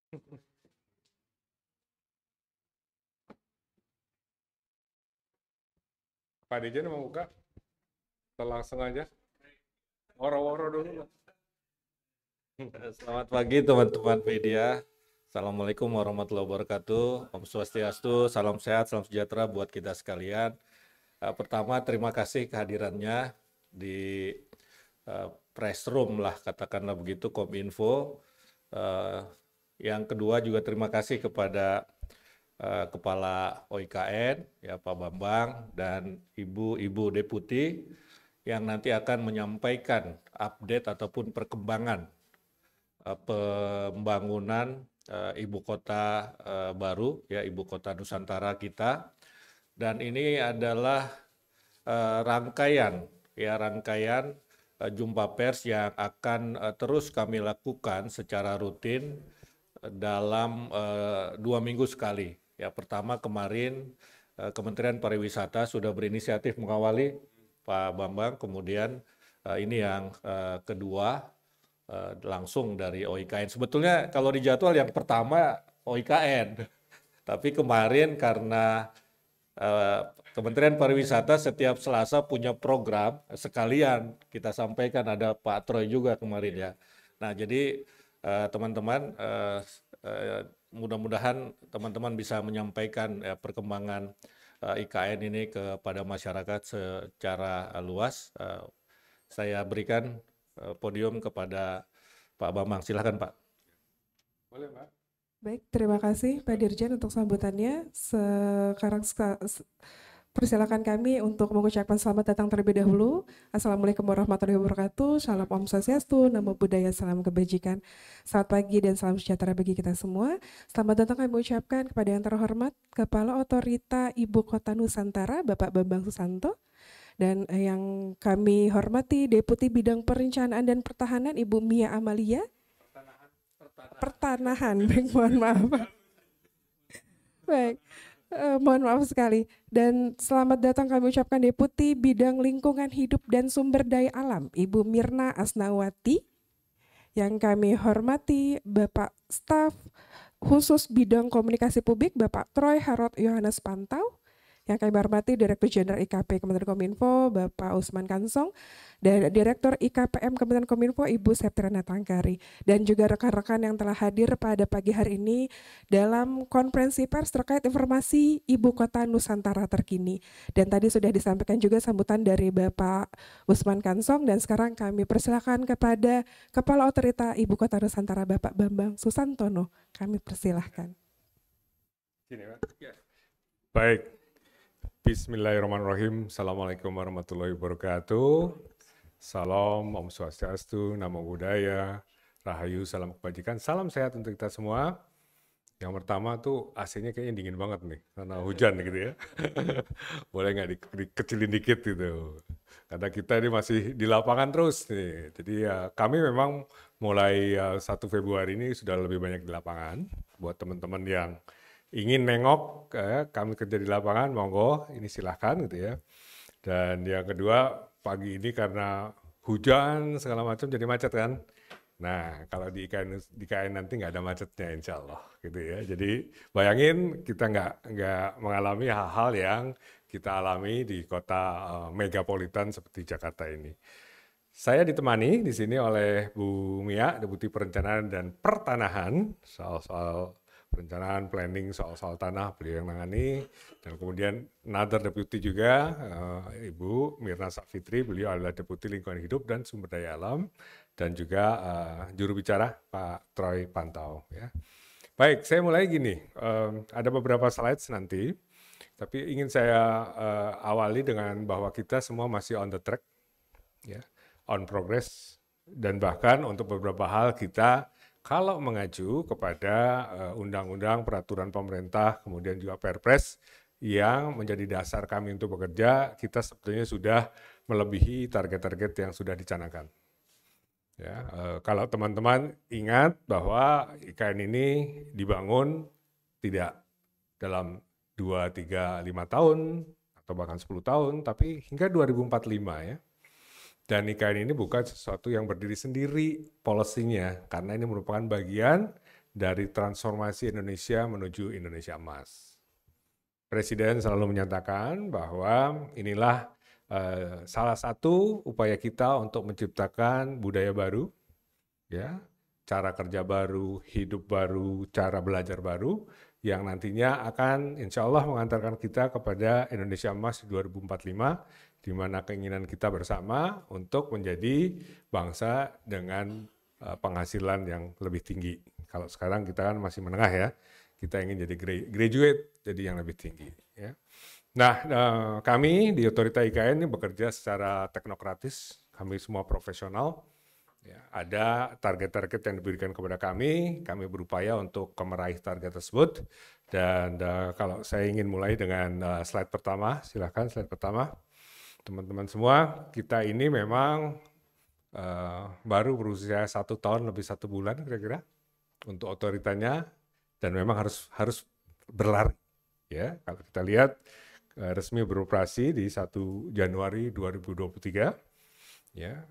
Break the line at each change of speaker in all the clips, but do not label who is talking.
Pak Dirjen mau buka? Kita langsung aja. Woro-woro dulu lah.
Selamat pagi teman-teman media. Assalamualaikum warahmatullahi wabarakatuh. Om Swastiastu, salam sehat, salam sejahtera buat kita sekalian. Pertama, terima kasih kehadirannya di press room lah, katakanlah begitu, Kominfo. Yang kedua juga terima kasih kepada Kepala OIKN, ya Pak Bambang, dan Ibu Deputi yang nanti akan menyampaikan update ataupun perkembangan pembangunan ibu kota baru, ya ibu kota Nusantara kita. Dan ini adalah rangkaian jumpa pers yang akan terus kami lakukan secara rutin dalam 2 minggu sekali. Ya, pertama kemarin Kementerian Pariwisata sudah berinisiatif mengawali Pak Bambang, kemudian ini yang kedua langsung dari OIKN. Sebetulnya kalau di jadwal yang pertama OIKN, tapi kemarin karena Kementerian Pariwisata setiap Selasa punya program, sekalian kita sampaikan, ada Pak Troy juga kemarin ya. Nah, jadi teman-teman mudah-mudahan teman-teman bisa menyampaikan perkembangan IKN ini kepada masyarakat secara luas. Saya berikan podium kepada Pak Bambang. Silakan Pak.
Boleh Pak?
Baik, terima kasih Pak Dirjen untuk sambutannya. Sekarang persilakan kami untuk mengucapkan selamat datang terlebih dahulu. Assalamualaikum warahmatullahi wabarakatuh. Salam Om Swastiastu, Namo Buddhaya, salam kebajikan. Selamat pagi dan salam sejahtera bagi kita semua. Selamat datang kami ucapkan kepada yang terhormat Kepala Otorita Ibu Kota Nusantara, Bapak Bambang Susanto. Dan yang kami hormati Deputi Bidang Perencanaan dan Pertahanan Ibu Mia Amalia. Pertanahan. Baik, mohon maaf. Baik, mohon maaf sekali. Dan selamat datang kami ucapkan Deputi Bidang Lingkungan Hidup dan Sumber Daya Alam, Ibu Mirna Asnawati. Yang kami hormati Bapak Staf Khusus Bidang Komunikasi Publik, Bapak Troy Harod Yohanes Pantau. Yang kami hormati Direktur Jenderal IKP Kementerian Kominfo, Bapak Usman Kansong, dan Direktur IKPM Kementerian Kominfo, Ibu Septriana Tangkari, dan juga rekan-rekan yang telah hadir pada pagi hari ini dalam konferensi pers terkait informasi Ibu Kota Nusantara terkini. Dan tadi sudah disampaikan juga sambutan dari Bapak Usman Kansong, dan sekarang kami persilakan kepada Kepala Otorita Ibu Kota Nusantara, Bapak Bambang Susantono. Kami persilahkan.
Sini Pak. Baik. Bismillahirrahmanirrahim. Assalamualaikum warahmatullahi wabarakatuh. Salam, Om Swastiastu, Namo Buddhaya, Rahayu, salam kebajikan, salam sehat untuk kita semua. Yang pertama tuh AC-nya kayaknya dingin banget nih, karena hujan gitu ya. Boleh nggak dikecilin dikit gitu. Karena kita ini masih di lapangan terus nih. Jadi ya kami memang mulai 1 Februari ini sudah lebih banyak di lapangan. Buat teman-teman yang ingin nengok, kami kerja di lapangan, monggo, ini silahkan gitu ya. Dan yang kedua, pagi ini karena hujan segala macam jadi macet kan. Nah, kalau di IKN nanti nggak ada macetnya insya Allah gitu ya. Jadi bayangin kita nggak mengalami hal-hal yang kita alami di kota megapolitan seperti Jakarta ini. Saya ditemani di sini oleh Bu Mia, Deputi Perencanaan dan Pertanahan, soal-soal perencanaan, planning, soal-soal tanah beliau yang nangani, dan kemudian another deputy juga Ibu Mirna Safitri, beliau adalah Deputi Lingkungan Hidup dan Sumber Daya Alam, dan juga juru bicara Pak Troy Pantau. Ya. Baik, saya mulai gini, ada beberapa slides nanti, tapi ingin saya awali dengan bahwa kita semua masih on the track, ya, on progress, dan bahkan untuk beberapa hal kita kalau mengacu kepada undang-undang, peraturan pemerintah, kemudian juga Perpres yang menjadi dasar kami untuk bekerja, kita sebetulnya sudah melebihi target-target yang sudah dicanangkan. Ya, kalau teman-teman ingat bahwa IKN ini dibangun tidak dalam 2, 3, 5 tahun atau bahkan 10 tahun, tapi hingga 2045 ya. Dan IKN ini bukan sesuatu yang berdiri sendiri policy-nya, karena ini merupakan bagian dari transformasi Indonesia menuju Indonesia emas. Presiden selalu menyatakan bahwa inilah salah satu upaya kita untuk menciptakan budaya baru, ya, cara kerja baru, hidup baru, cara belajar baru, yang nantinya akan insya Allah mengantarkan kita kepada Indonesia emas 2045, di mana keinginan kita bersama untuk menjadi bangsa dengan penghasilan yang lebih tinggi. Kalau sekarang kita kan masih menengah ya, kita ingin jadi graduate, jadi yang lebih tinggi. Ya. Nah, kami di Otorita IKN ini bekerja secara teknokratis, kami semua profesional. Ya, ada target-target yang diberikan kepada kami berupaya untuk meraih target tersebut. Dan kalau saya ingin mulai dengan slide pertama, silakan slide pertama. Teman-teman semua, kita ini memang baru berusia 1 tahun lebih 1 bulan kira-kira untuk otoritanya, dan memang harus berlari. Ya, kalau kita lihat resmi beroperasi di 1 Januari 2023. Ya,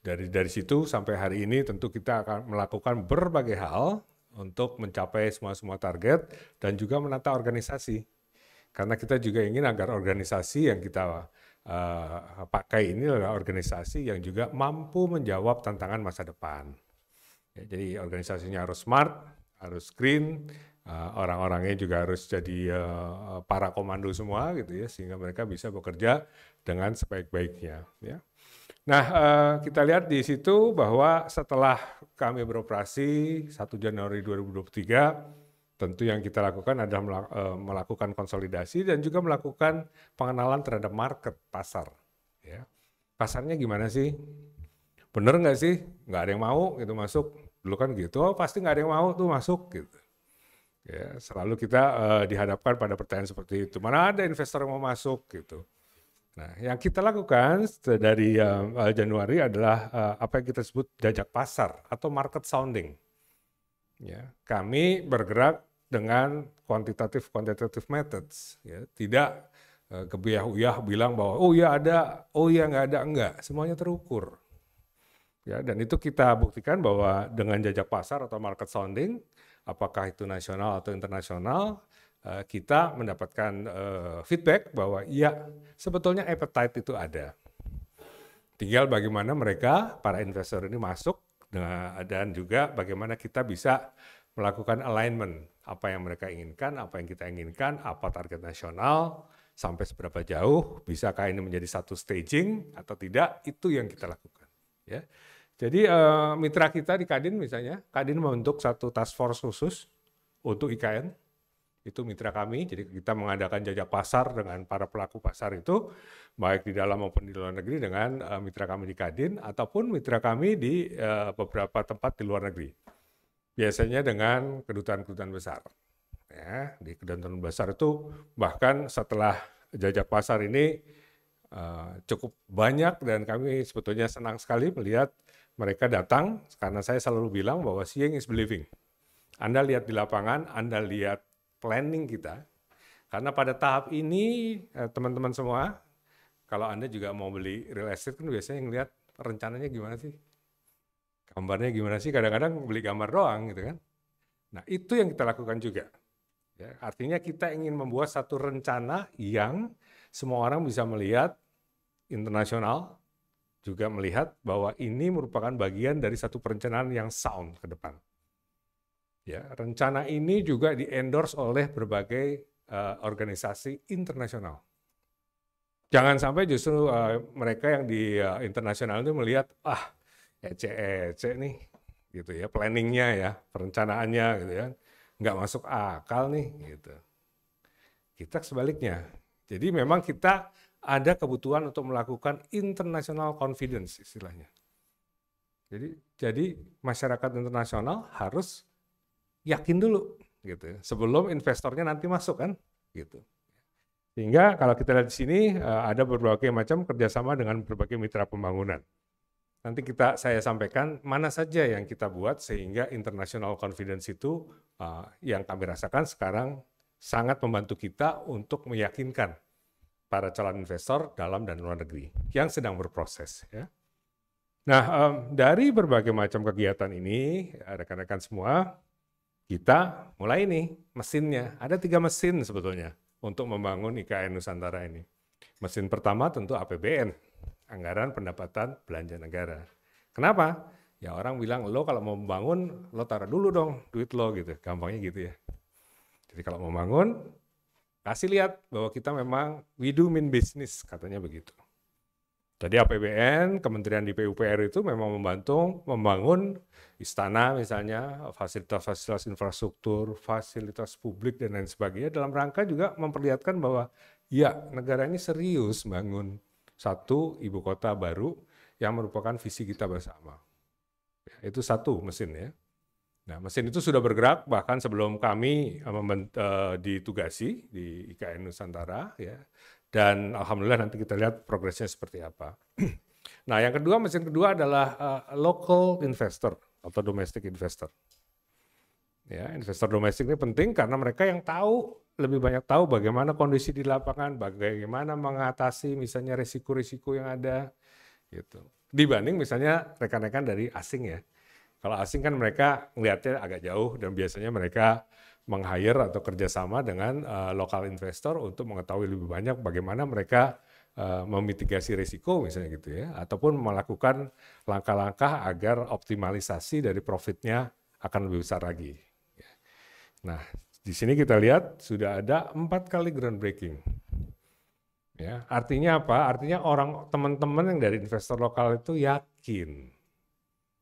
dari situ sampai hari ini tentu kita akan melakukan berbagai hal untuk mencapai semua target dan juga menata organisasi. Karena kita juga ingin agar organisasi yang kita pakai ini adalah organisasi yang juga mampu menjawab tantangan masa depan. Ya, jadi organisasinya harus smart, harus green, orang-orangnya juga harus jadi para komando semua gitu ya, sehingga mereka bisa bekerja dengan sebaik-baiknya. Ya. Nah, kita lihat di situ bahwa setelah kami beroperasi 1 Januari 2023, tentu yang kita lakukan adalah melakukan konsolidasi dan juga melakukan pengenalan terhadap market, pasar. Ya. Pasarnya gimana sih? Bener nggak sih? Nggak ada yang mau gitu masuk. Dulu kan gitu, pasti nggak ada yang mau tuh masuk gitu. Ya, selalu kita dihadapkan pada pertanyaan seperti itu. Mana ada investor yang mau masuk gitu. Nah, yang kita lakukan dari Januari adalah apa yang kita sebut jajak pasar atau market sounding. Ya, kami bergerak dengan quantitative methods. Ya, tidak kebiah-uyah bilang bahwa oh ya ada, oh ya nggak ada, enggak. Semuanya terukur. Ya, dan itu kita buktikan bahwa dengan jajak pasar atau market sounding, apakah itu nasional atau internasional, kita mendapatkan feedback bahwa ya sebetulnya appetite itu ada. Tinggal bagaimana mereka, para investor ini masuk, dan juga bagaimana kita bisa melakukan alignment. Apa yang mereka inginkan, apa yang kita inginkan, apa target nasional, sampai seberapa jauh, bisakah ini menjadi satu staging atau tidak, itu yang kita lakukan. Ya. Jadi mitra kita di Kadin misalnya, Kadin membentuk satu task force khusus untuk IKN. Itu mitra kami, jadi kita mengadakan jajak pasar dengan para pelaku pasar itu, baik di dalam maupun di luar negeri dengan mitra kami di Kadin, ataupun mitra kami di beberapa tempat di luar negeri. Biasanya dengan kedutaan-kedutaan besar. Ya, di kedutaan besar itu bahkan setelah jajak pasar ini cukup banyak, dan kami sebetulnya senang sekali melihat mereka datang, karena saya selalu bilang bahwa seeing is believing. Anda lihat di lapangan, Anda lihat planning kita, karena pada tahap ini teman-teman semua, kalau Anda juga mau beli real estate kan biasanya ngelihat rencananya gimana sih, gambarnya gimana sih, kadang-kadang beli gambar doang gitu kan. Nah itu yang kita lakukan juga. Ya, artinya kita ingin membuat satu rencana yang semua orang bisa melihat, internasional juga melihat bahwa ini merupakan bagian dari satu perencanaan yang sound ke depan. Ya, rencana ini juga di-endorse oleh berbagai organisasi internasional. Jangan sampai justru mereka yang di internasional itu melihat, ece-ece nih, gitu ya, planningnya ya, perencanaannya gitu ya, nggak masuk akal nih, gitu. Kita sebaliknya. Jadi memang kita ada kebutuhan untuk melakukan international confidence istilahnya. Jadi masyarakat internasional harus yakin dulu gitu sebelum investornya nanti masuk kan gitu. Sehingga kalau kita lihat di sini ada berbagai macam kerjasama dengan berbagai mitra pembangunan. Nanti saya sampaikan mana saja yang kita buat sehingga international confidence itu yang kami rasakan sekarang sangat membantu kita untuk meyakinkan para calon investor dalam dan luar negeri yang sedang berproses. Ya. Nah, dari berbagai macam kegiatan ini, rekan-rekan semua, kita mulai nih mesinnya. Ada 3 mesin sebetulnya untuk membangun IKN Nusantara ini. Mesin pertama tentu APBN, Anggaran Pendapatan Belanja Negara. Kenapa? Ya orang bilang, lo kalau mau membangun, lo taruh dulu dong duit lo gitu. Gampangnya gitu ya. Jadi kalau mau bangun, kasih lihat bahwa kita memang we do mean business, katanya begitu. Jadi APBN, Kementerian di PUPR itu memang membantu membangun istana misalnya, fasilitas-fasilitas infrastruktur, fasilitas publik dan lain sebagainya dalam rangka juga memperlihatkan bahwa ya negara ini serius bangun satu ibu kota baru yang merupakan visi kita bersama. Ya, itu satu mesin ya. Nah mesin itu sudah bergerak bahkan sebelum kami ditugasi di IKN Nusantara ya. Dan alhamdulillah nanti kita lihat progresnya seperti apa. Nah yang kedua, mesin kedua adalah local investor atau domestic investor. Ya, investor domestik ini penting karena mereka yang tahu, lebih banyak tahu bagaimana kondisi di lapangan, bagaimana mengatasi misalnya risiko-risiko yang ada, gitu. Dibanding misalnya rekan-rekan dari asing ya. Kalau asing kan mereka melihatnya agak jauh dan biasanya mereka meng-hire atau kerjasama dengan lokal investor untuk mengetahui lebih banyak bagaimana mereka memitigasi risiko misalnya gitu ya, ataupun melakukan langkah-langkah agar optimalisasi dari profitnya akan lebih besar lagi. Nah, di sini kita lihat sudah ada 4 kali groundbreaking. Ya, artinya apa? Artinya teman-teman yang dari investor lokal itu yakin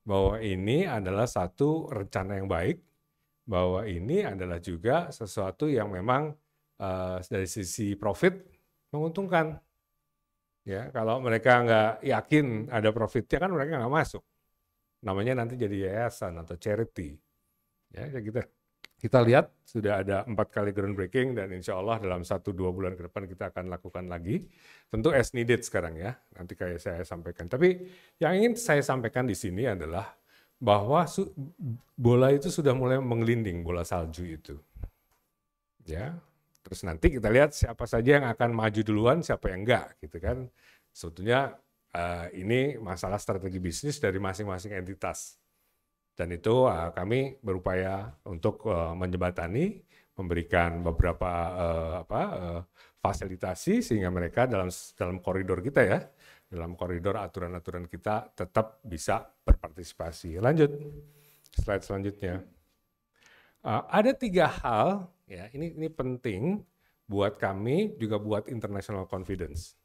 bahwa ini adalah satu rencana yang baik, bahwa ini adalah juga sesuatu yang memang dari sisi profit menguntungkan. Ya, kalau mereka nggak yakin ada profitnya kan mereka nggak masuk. Namanya nanti jadi yayasan atau charity. Ya, kita lihat sudah ada 4 kali groundbreaking dan insya Allah dalam 1-2 bulan ke depan kita akan lakukan lagi. Tentu as needed sekarang ya, nanti kayak saya sampaikan. Tapi yang ingin saya sampaikan di sini adalah bahwa bola itu sudah mulai menggelinding, bola salju itu. Ya, terus nanti kita lihat siapa saja yang akan maju duluan, siapa yang enggak, gitu kan. Sebetulnya ini masalah strategi bisnis dari masing-masing entitas. Dan itu kami berupaya untuk menjembatani, memberikan beberapa fasilitasi sehingga mereka dalam koridor kita ya, dalam koridor aturan-aturan kita tetap bisa berpartisipasi. Lanjut, slide selanjutnya. Ada 3 hal ya, ini penting buat kami juga buat international confidence.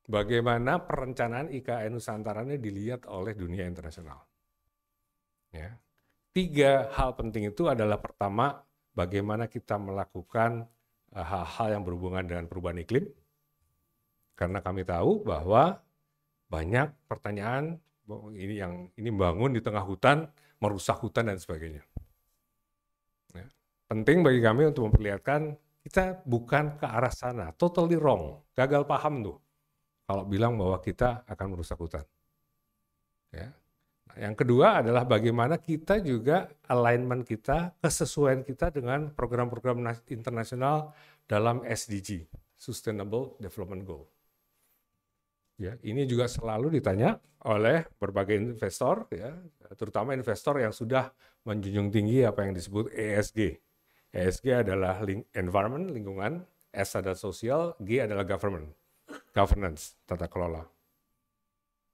Bagaimana perencanaan IKN Nusantara ini dilihat oleh dunia internasional. Ya. 3 hal penting itu adalah pertama, bagaimana kita melakukan hal-hal yang berhubungan dengan perubahan iklim. Karena kami tahu bahwa banyak pertanyaan ini bangun di tengah hutan, merusak hutan dan sebagainya. Ya. Penting bagi kami untuk memperlihatkan kita bukan ke arah sana, totally wrong, gagal paham tuh kalau bilang bahwa kita akan merusak hutan. Ya. Yang kedua adalah bagaimana kita juga alignment kita, kesesuaian kita dengan program-program internasional dalam SDG, Sustainable Development Goal. Ya, ini juga selalu ditanya oleh berbagai investor, ya, terutama investor yang sudah menjunjung tinggi apa yang disebut ESG. ESG adalah environment, lingkungan, S adalah sosial, G adalah governance, tata kelola.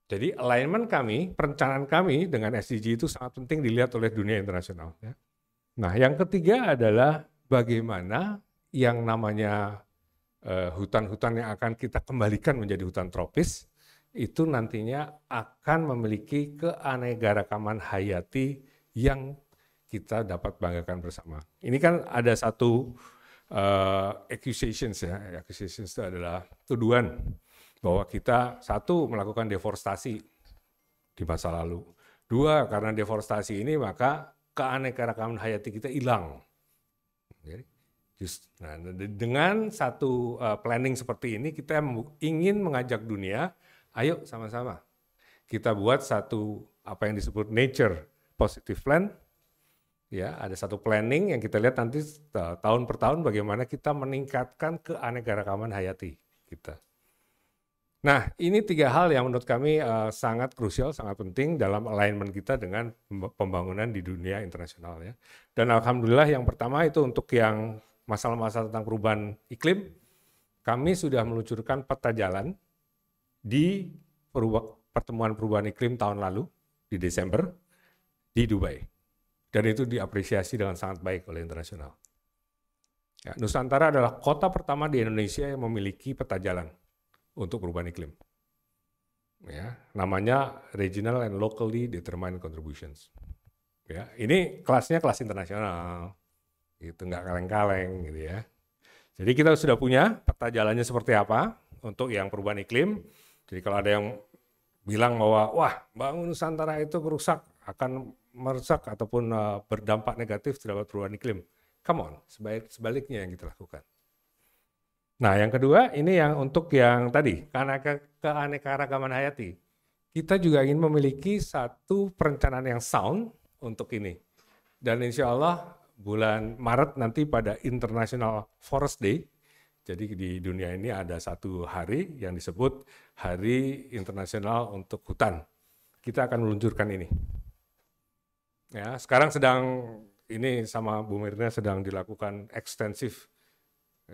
Jadi alignment kami, perencanaan kami dengan SDG itu sangat penting dilihat oleh dunia internasional. Ya. Nah yang ketiga adalah bagaimana yang namanya hutan-hutan yang akan kita kembalikan menjadi hutan tropis, itu nantinya akan memiliki keanekaragaman hayati yang kita dapat banggakan bersama. Ini kan ada satu accusations ya, accusations itu adalah tuduhan bahwa kita satu melakukan deforestasi di masa lalu, 2 karena deforestasi ini maka keanekaragaman hayati kita hilang. Nah, dengan satu planning seperti ini kita ingin mengajak dunia, ayo sama-sama kita buat satu apa yang disebut nature positive plan. Ya, ada satu planning yang kita lihat nanti tahun per tahun bagaimana kita meningkatkan keanekaragaman hayati kita. Nah, ini 3 hal yang menurut kami sangat krusial, sangat penting dalam alignment kita dengan pembangunan di dunia internasional ya. Dan alhamdulillah yang pertama itu untuk yang masalah-masalah tentang perubahan iklim, kami sudah meluncurkan peta jalan di pertemuan perubahan iklim tahun lalu di Desember di Dubai. Dan itu diapresiasi dengan sangat baik oleh internasional. Ya, Nusantara adalah kota pertama di Indonesia yang memiliki peta jalan untuk perubahan iklim. Ya, namanya Regional and Locally Determined Contributions. Ya, ini kelasnya kelas internasional, gitu, nggak kaleng-kaleng gitu ya. Jadi kita sudah punya peta jalannya seperti apa untuk yang perubahan iklim. Jadi kalau ada yang bilang bahwa wah bangun Nusantara itu akan merusak ataupun berdampak negatif terhadap perubahan iklim, come on, sebaliknya yang kita lakukan. Nah, yang kedua ini yang untuk yang tadi, keanekaragaman hayati. Kita juga ingin memiliki satu perencanaan yang sound untuk ini. Dan insya Allah bulan Maret nanti pada International Forest Day, jadi di dunia ini ada satu hari yang disebut Hari Internasional untuk Hutan. Kita akan meluncurkan ini. Ya, sekarang ini sama Bu Mirna sedang dilakukan ekstensif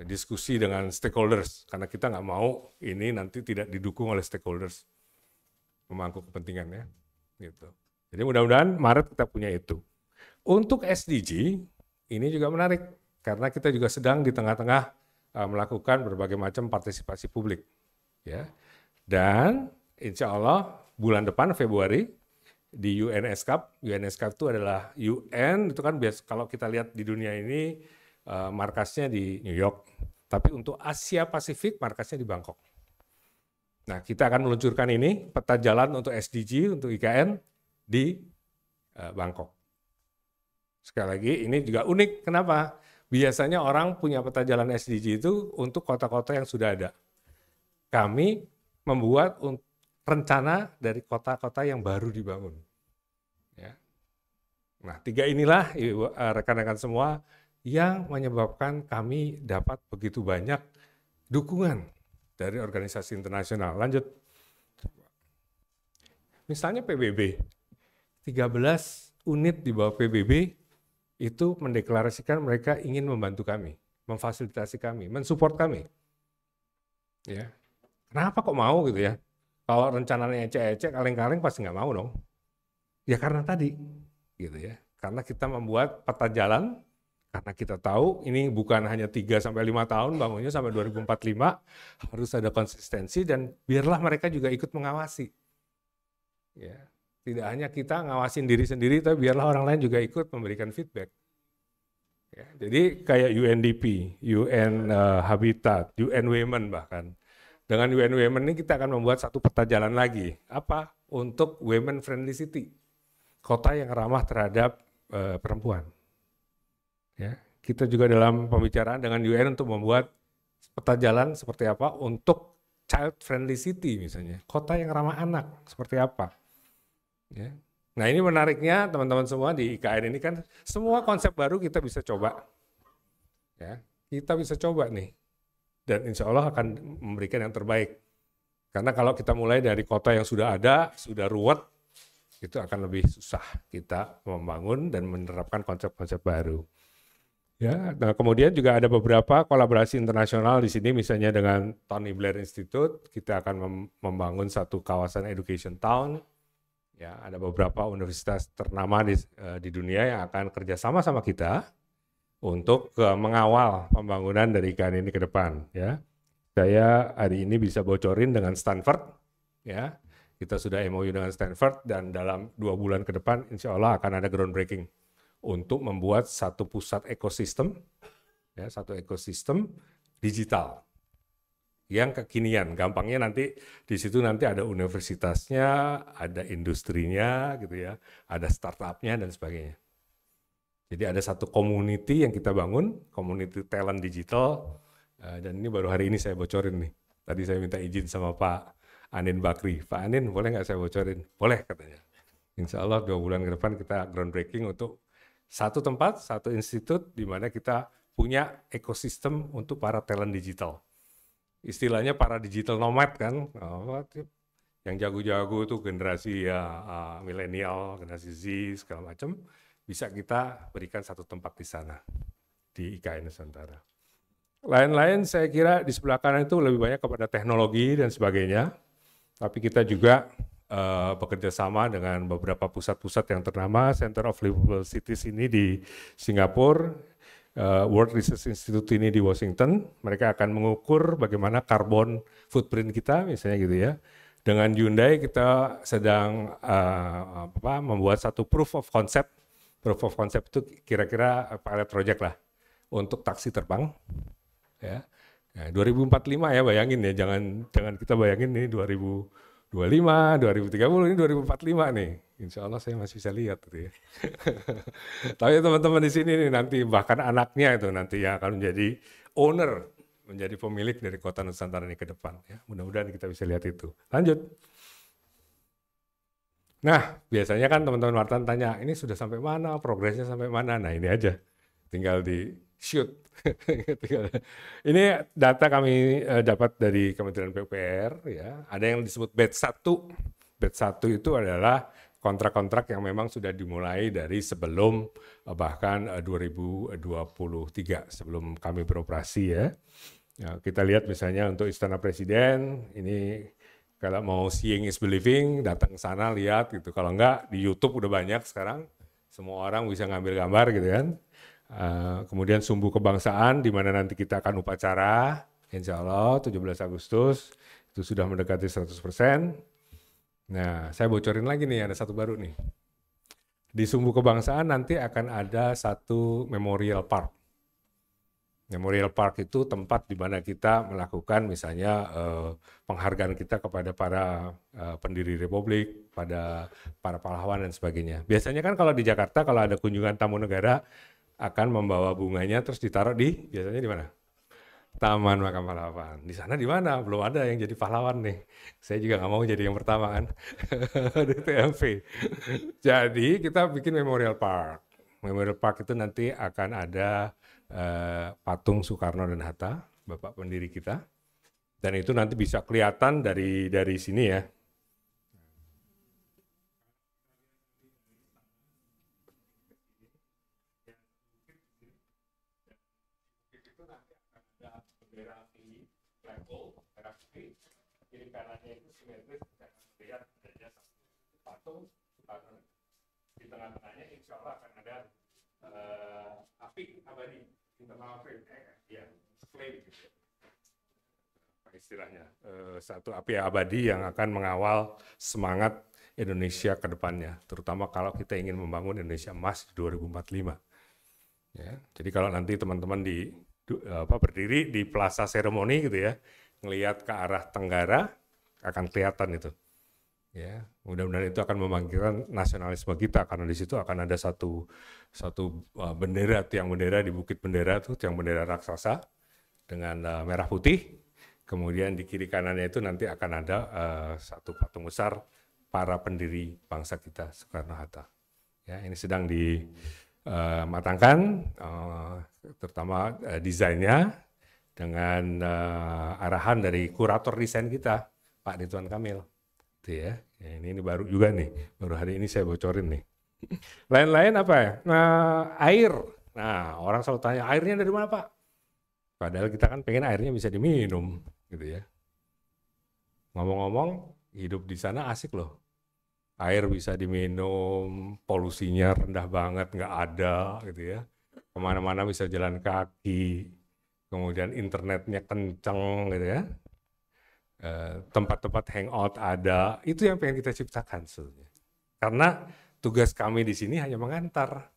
diskusi dengan stakeholders, karena kita nggak mau ini nanti tidak didukung oleh stakeholders pemangku kepentingannya, gitu. Jadi mudah-mudahan Maret kita punya itu. Untuk SDG ini juga menarik karena kita juga sedang di tengah-tengah melakukan berbagai macam partisipasi publik, ya. Dan insya Allah bulan depan Februari di UNESCAP itu adalah UN itu kan biasa kalau kita lihat di dunia ini. Markasnya di New York, tapi untuk Asia Pasifik markasnya di Bangkok. Nah, kita akan meluncurkan ini peta jalan untuk SDG untuk IKN di Bangkok. Sekali lagi ini juga unik. Kenapa? Biasanya orang punya peta jalan SDG itu untuk kota-kota yang sudah ada. Kami membuat rencana dari kota-kota yang baru dibangun. Ya. Nah, 3 inilah rekan-rekan semua yang menyebabkan kami dapat begitu banyak dukungan dari organisasi internasional. Lanjut. Misalnya PBB, 13 unit di bawah PBB itu mendeklarasikan mereka ingin membantu kami, memfasilitasi kami, mensupport kami. Ya. Kenapa kok mau gitu ya? Kalau rencananya ecek-ecek, kaleng-kaleng pasti nggak mau dong. Ya karena tadi, gitu ya. Karena kita membuat peta jalan. Karena kita tahu ini bukan hanya 3-5 tahun bangunnya sampai 2045, harus ada konsistensi dan biarlah mereka juga ikut mengawasi. Ya, tidak hanya kita ngawasin diri sendiri, tapi biarlah orang lain juga ikut memberikan feedback. Ya, jadi kayak UNDP, UN Habitat, UN Women bahkan. Dengan UN Women ini kita akan membuat satu peta jalan lagi. Apa? Untuk Women Friendly City. Kota yang ramah terhadap perempuan. Ya, kita juga dalam pembicaraan dengan UN untuk membuat peta jalan seperti apa untuk child friendly city misalnya, kota yang ramah anak seperti apa. Ya. Nah ini menariknya teman-teman semua di IKN ini kan semua konsep baru kita bisa coba. Ya, kita bisa coba nih dan insya Allah akan memberikan yang terbaik. Karena kalau kita mulai dari kota yang sudah ada, sudah ruwet, itu akan lebih susah kita membangun dan menerapkan konsep-konsep baru. Ya, nah kemudian juga ada beberapa kolaborasi internasional di sini, misalnya dengan Tony Blair Institute, kita akan membangun satu kawasan education town. Ya, ada beberapa universitas ternama di dunia yang akan kerjasama sama kita untuk mengawal pembangunan dari IKN ini ke depan. Ya, saya hari ini bisa bocorin dengan Stanford. Ya, kita sudah MOU dengan Stanford dan dalam 2 bulan ke depan, insya Allah akan ada groundbreaking untuk membuat satu pusat ekosistem, ya, satu ekosistem digital yang kekinian. Gampangnya nanti di situ nanti ada universitasnya, ada industrinya, gitu ya, ada startupnya dan sebagainya. Jadi ada satu community yang kita bangun, community talent digital, dan ini baru hari ini saya bocorin nih. Tadi saya minta izin sama Pak Anin Bakri. Pak Anin, boleh nggak saya bocorin? Boleh katanya. Insya Allah 2 bulan ke depan kita groundbreaking untuk satu tempat, satu institut di mana kita punya ekosistem untuk para talent digital. istilahnya para digital nomad kan, yang jago-jago tuh generasi milenial, generasi Z segala macam, bisa kita berikan satu tempat di sana di IKN Nusantara. Lain-lain saya kira di sebelah kanan itu lebih banyak kepada teknologi dan sebagainya, tapi kita juga bekerja sama dengan beberapa pusat-pusat yang ternama, Center of Livable Cities ini di Singapura, World Research Institute ini di Washington. Mereka akan mengukur bagaimana carbon footprint kita, misalnya gitu ya. Dengan Hyundai kita sedang membuat satu proof of concept. Proof of concept itu kira-kira pilot project lah untuk taksi terbang. Ya, 2045 ya, bayangin ya, jangan kita bayangin nih 2025, 2030, ini 2045 nih. Insya Allah saya masih bisa lihat gitu ya. Tapi teman-teman di sini nih nanti bahkan anaknya itu nanti yang akan menjadi owner, menjadi pemilik dari kota Nusantara ini ke depan. Ya, mudah-mudahan kita bisa lihat itu. Lanjut. Nah, biasanya kan teman-teman wartawan tanya, ini sudah sampai mana, progresnya sampai mana? Nah ini aja, tinggal di shoot. Ini data kami dapat dari Kementerian PUPR, ya. Ada yang disebut batch 1. Batch 1 itu adalah kontrak-kontrak yang memang sudah dimulai dari sebelum bahkan 2023, sebelum kami beroperasi ya. Nah, kita lihat misalnya untuk Istana Presiden, ini kalau mau seeing is believing, datang ke sana lihat gitu. Kalau enggak di YouTube udah banyak sekarang, semua orang bisa ngambil gambar gitu kan. Kemudian Sumbu Kebangsaan, di mana nanti kita akan upacara, insya Allah 17 Agustus, itu sudah mendekati 100%. Nah, saya bocorin lagi nih, ada satu baru nih. Di Sumbu Kebangsaan nanti akan ada satu Memorial Park. Memorial Park itu tempat di mana kita melakukan misalnya penghargaan kita kepada para pendiri Republik, pada para pahlawan dan sebagainya. Biasanya kan kalau di Jakarta, kalau ada kunjungan tamu negara, akan membawa bunganya terus ditaruh biasanya di mana? Taman Makam Pahlawan. Di sana di mana? Belum ada yang jadi pahlawan nih. Saya juga nggak mau jadi yang pertama kan. Di TMP. Jadi kita bikin Memorial Park. Memorial Park itu nanti akan ada patung Soekarno dan Hatta, bapak pendiri kita. Dan itu nanti bisa kelihatan dari sini ya. Kiri kanannya itu simetris, kita akan lihat adanya patung Soekarno. Di tengah-tengahnya insya Allah akan ada api abadi, internal flame, flame gitu. Istilahnya satu api abadi yang akan mengawal semangat Indonesia ke depannya, terutama kalau kita ingin membangun Indonesia emas di 2045. Ya, jadi kalau nanti teman-teman berdiri di plaza seremoni gitu ya, ngelihat ke arah tenggara akan kelihatan itu. Ya, mudah-mudahan itu akan membangkitkan nasionalisme kita karena di situ akan ada satu bendera, tiang bendera di Bukit Bendera tuh, tiang bendera raksasa dengan merah putih. Kemudian di kiri kanannya itu nanti akan ada satu patung besar para pendiri bangsa kita, Soekarno Hatta. Ya, ini sedang dimatangkan, terutama desainnya, dengan arahan dari kurator desain kita, Pak Ridwan Kamil. Itu ya. Ini baru juga nih, baru hari ini saya bocorin nih. Lain-lain apa ya? Air. Nah, orang selalu tanya, airnya dari mana Pak? Padahal kita kan pengen airnya bisa diminum, gitu ya. Ngomong-ngomong, hidup di sana asik loh. Air bisa diminum, polusinya rendah banget, nggak ada, gitu ya. Kemana-mana bisa jalan kaki. Kemudian internetnya kenceng gitu ya, tempat-tempat hangout ada, itu yang pengen kita ciptakan sebetulnya. Karena tugas kami di sini hanya mengantar.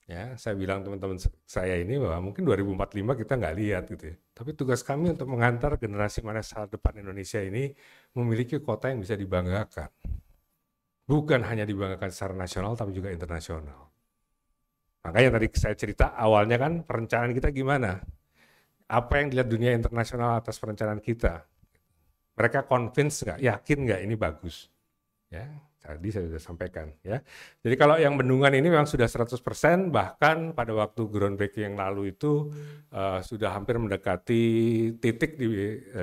Ya, saya bilang teman-teman saya ini bahwa mungkin 2045 kita nggak lihat gitu ya. Tapi tugas kami untuk mengantar generasi masa depan Indonesia ini memiliki kota yang bisa dibanggakan. Bukan hanya dibanggakan secara nasional tapi juga internasional. Makanya tadi saya cerita awalnya kan perencanaan kita gimana? Apa yang dilihat dunia internasional atas perencanaan kita? Mereka convince nggak, yakin nggak ini bagus? Ya, Tadi saya sudah sampaikan ya. Jadi kalau yang bendungan ini memang sudah 100%, bahkan pada waktu groundbreaking yang lalu itu sudah hampir mendekati titik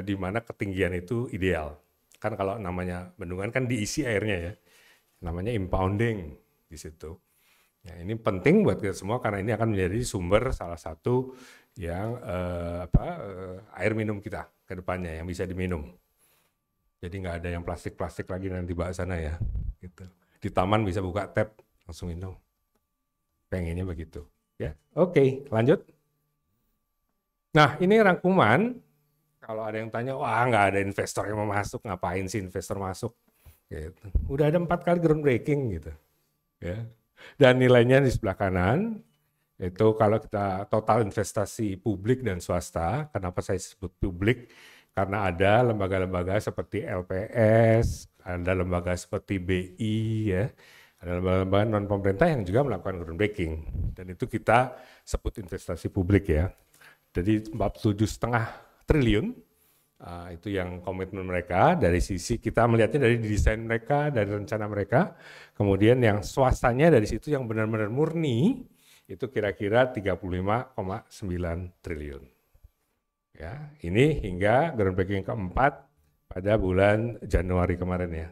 di mana ketinggian itu ideal. Kan kalau namanya bendungan kan diisi airnya ya. Namanya impounding di situ. Ya, ini penting buat kita semua karena ini akan menjadi sumber salah satu yang air minum kita ke depannya yang bisa diminum. Jadi nggak ada yang plastik-plastik lagi nanti bawa sana ya. Gitu. Di taman bisa buka tap langsung minum. Pengennya begitu. Ya, oke, lanjut. Nah, ini rangkuman. Kalau ada yang tanya, wah nggak ada investor yang mau masuk, ngapain sih investor masuk? Gitu. Udah ada 4 kali groundbreaking gitu. Ya. Dan nilainya di sebelah kanan. Itu kalau kita total investasi publik dan swasta. Kenapa saya sebut publik? Karena ada lembaga-lembaga seperti LPS, ada lembaga seperti BI, ya, ada lembaga-lembaga non pemerintah yang juga melakukan groundbreaking, dan itu kita sebut investasi publik ya. Jadi 47,5 triliun itu yang komitmen mereka. Dari sisi kita melihatnya dari desain mereka, dari rencana mereka. Kemudian yang swastanya dari situ yang benar-benar murni itu kira-kira 35,9 triliun. Ya, ini hingga groundbreaking keempat pada bulan Januari kemarin ya.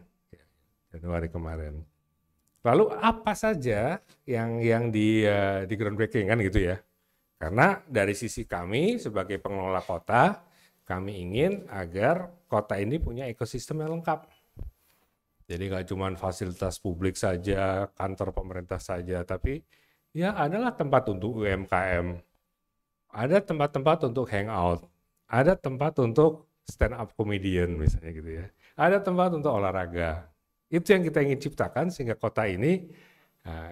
Januari kemarin. Lalu apa saja yang di groundbreaking kan gitu ya. Karena dari sisi kami sebagai pengelola kota, kami ingin agar kota ini punya ekosistem yang lengkap. Jadi nggak cuma fasilitas publik saja, kantor pemerintah saja, tapi ya adalah tempat untuk UMKM, ada tempat-tempat untuk hangout, ada tempat untuk stand up comedian misalnya gitu ya. Ada tempat untuk olahraga. Itu yang kita ingin ciptakan sehingga kota ini,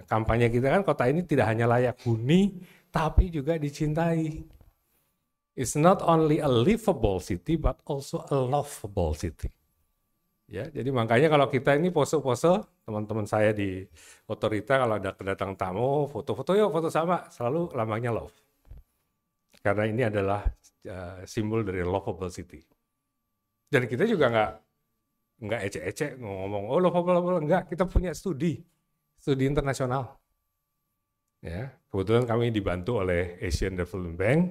kampanye kita kan kota ini tidak hanya layak huni, tapi juga dicintai. It's not only a livable city, but also a lovable city. Ya, jadi makanya kalau kita ini pose-pose, teman-teman saya di otorita kalau ada kedatang tamu, foto-foto yuk, foto sama, selalu lambangnya love. Karena ini adalah simbol dari lovable city. Dan kita juga nggak ecek-ecek ngomong oh lovable, enggak, kita punya studi internasional. Ya, kebetulan kami dibantu oleh Asian Development Bank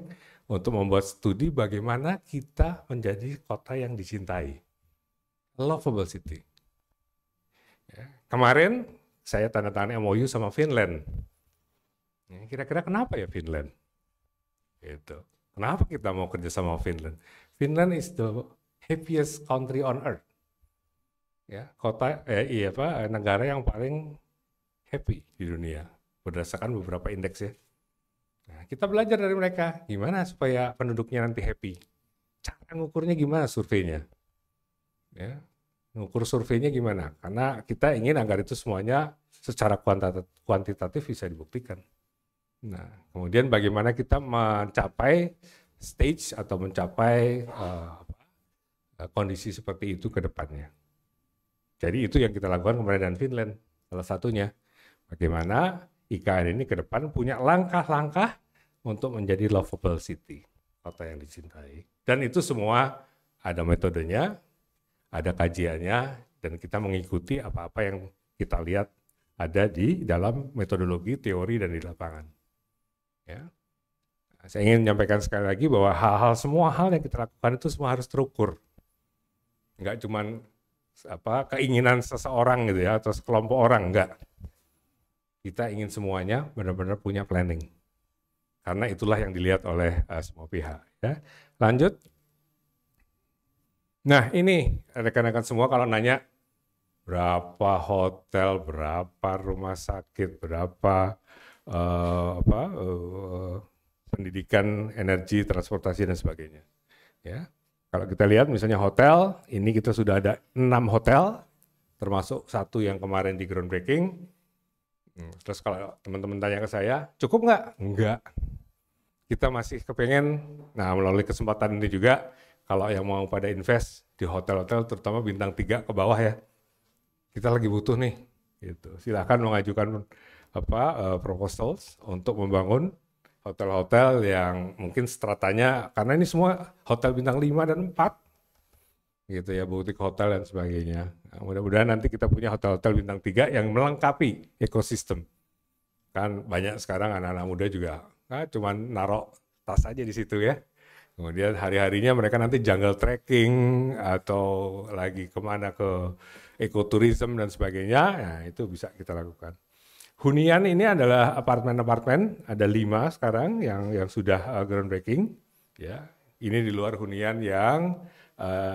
untuk membuat studi bagaimana kita menjadi kota yang dicintai, lovable city. Ya, kemarin saya tanda tangan MOU sama Finland. Ya, kira-kira kenapa ya Finland? Gitu. Kenapa kita mau kerja sama Finland? Finland is the happiest country on earth. Ya, negara yang paling happy di dunia berdasarkan beberapa indeks ya. Nah, kita belajar dari mereka gimana supaya penduduknya nanti happy. Cara ngukurnya gimana surveinya? Ya, ngukur surveinya gimana? Karena kita ingin agar itu semuanya secara kuantitatif bisa dibuktikan. Nah, kemudian bagaimana kita mencapai stage atau mencapai kondisi seperti itu ke depannya. Jadi itu yang kita lakukan kemarin dengan Finland. Salah satunya, bagaimana IKN ini ke depan punya langkah-langkah untuk menjadi lovable city, kota yang dicintai. Dan itu semua ada metodenya, ada kajiannya, dan kita mengikuti apa-apa yang kita lihat ada di dalam metodologi, teori, dan di lapangan. Ya. Saya ingin menyampaikan sekali lagi bahwa semua hal yang kita lakukan itu semua harus terukur. Enggak cuma keinginan seseorang gitu ya, atau sekelompok orang, enggak. Kita ingin semuanya benar-benar punya planning. Karena itulah yang dilihat oleh semua pihak. Ya. Lanjut. Nah ini rekan-rekan semua kalau nanya berapa hotel, berapa rumah sakit, berapa pendidikan, energi, transportasi dan sebagainya. Ya, kalau kita lihat misalnya hotel, ini kita sudah ada 6 hotel, termasuk 1 yang kemarin di groundbreaking. Terus kalau teman-teman tanya ke saya, cukup nggak? Enggak. Kita masih kepengen, nah melalui kesempatan ini juga, kalau yang mau pada invest di hotel-hotel, terutama bintang 3 ke bawah ya, kita lagi butuh nih. Gitu. Silakan mengajukan proposals untuk membangun hotel-hotel yang mungkin stratanya, karena ini semua hotel bintang 5 dan 4, gitu ya, butik hotel dan sebagainya. Nah, mudah-mudahan nanti kita punya hotel-hotel bintang 3 yang melengkapi ekosistem. Kan banyak sekarang anak-anak muda juga cuman narok tas aja di situ ya. Kemudian hari-harinya mereka nanti jungle trekking atau lagi kemana ke ekoturism dan sebagainya, nah itu bisa kita lakukan. Hunian ini adalah apartemen-apartemen, ada 5 sekarang yang sudah groundbreaking. Ya, ini di luar hunian yang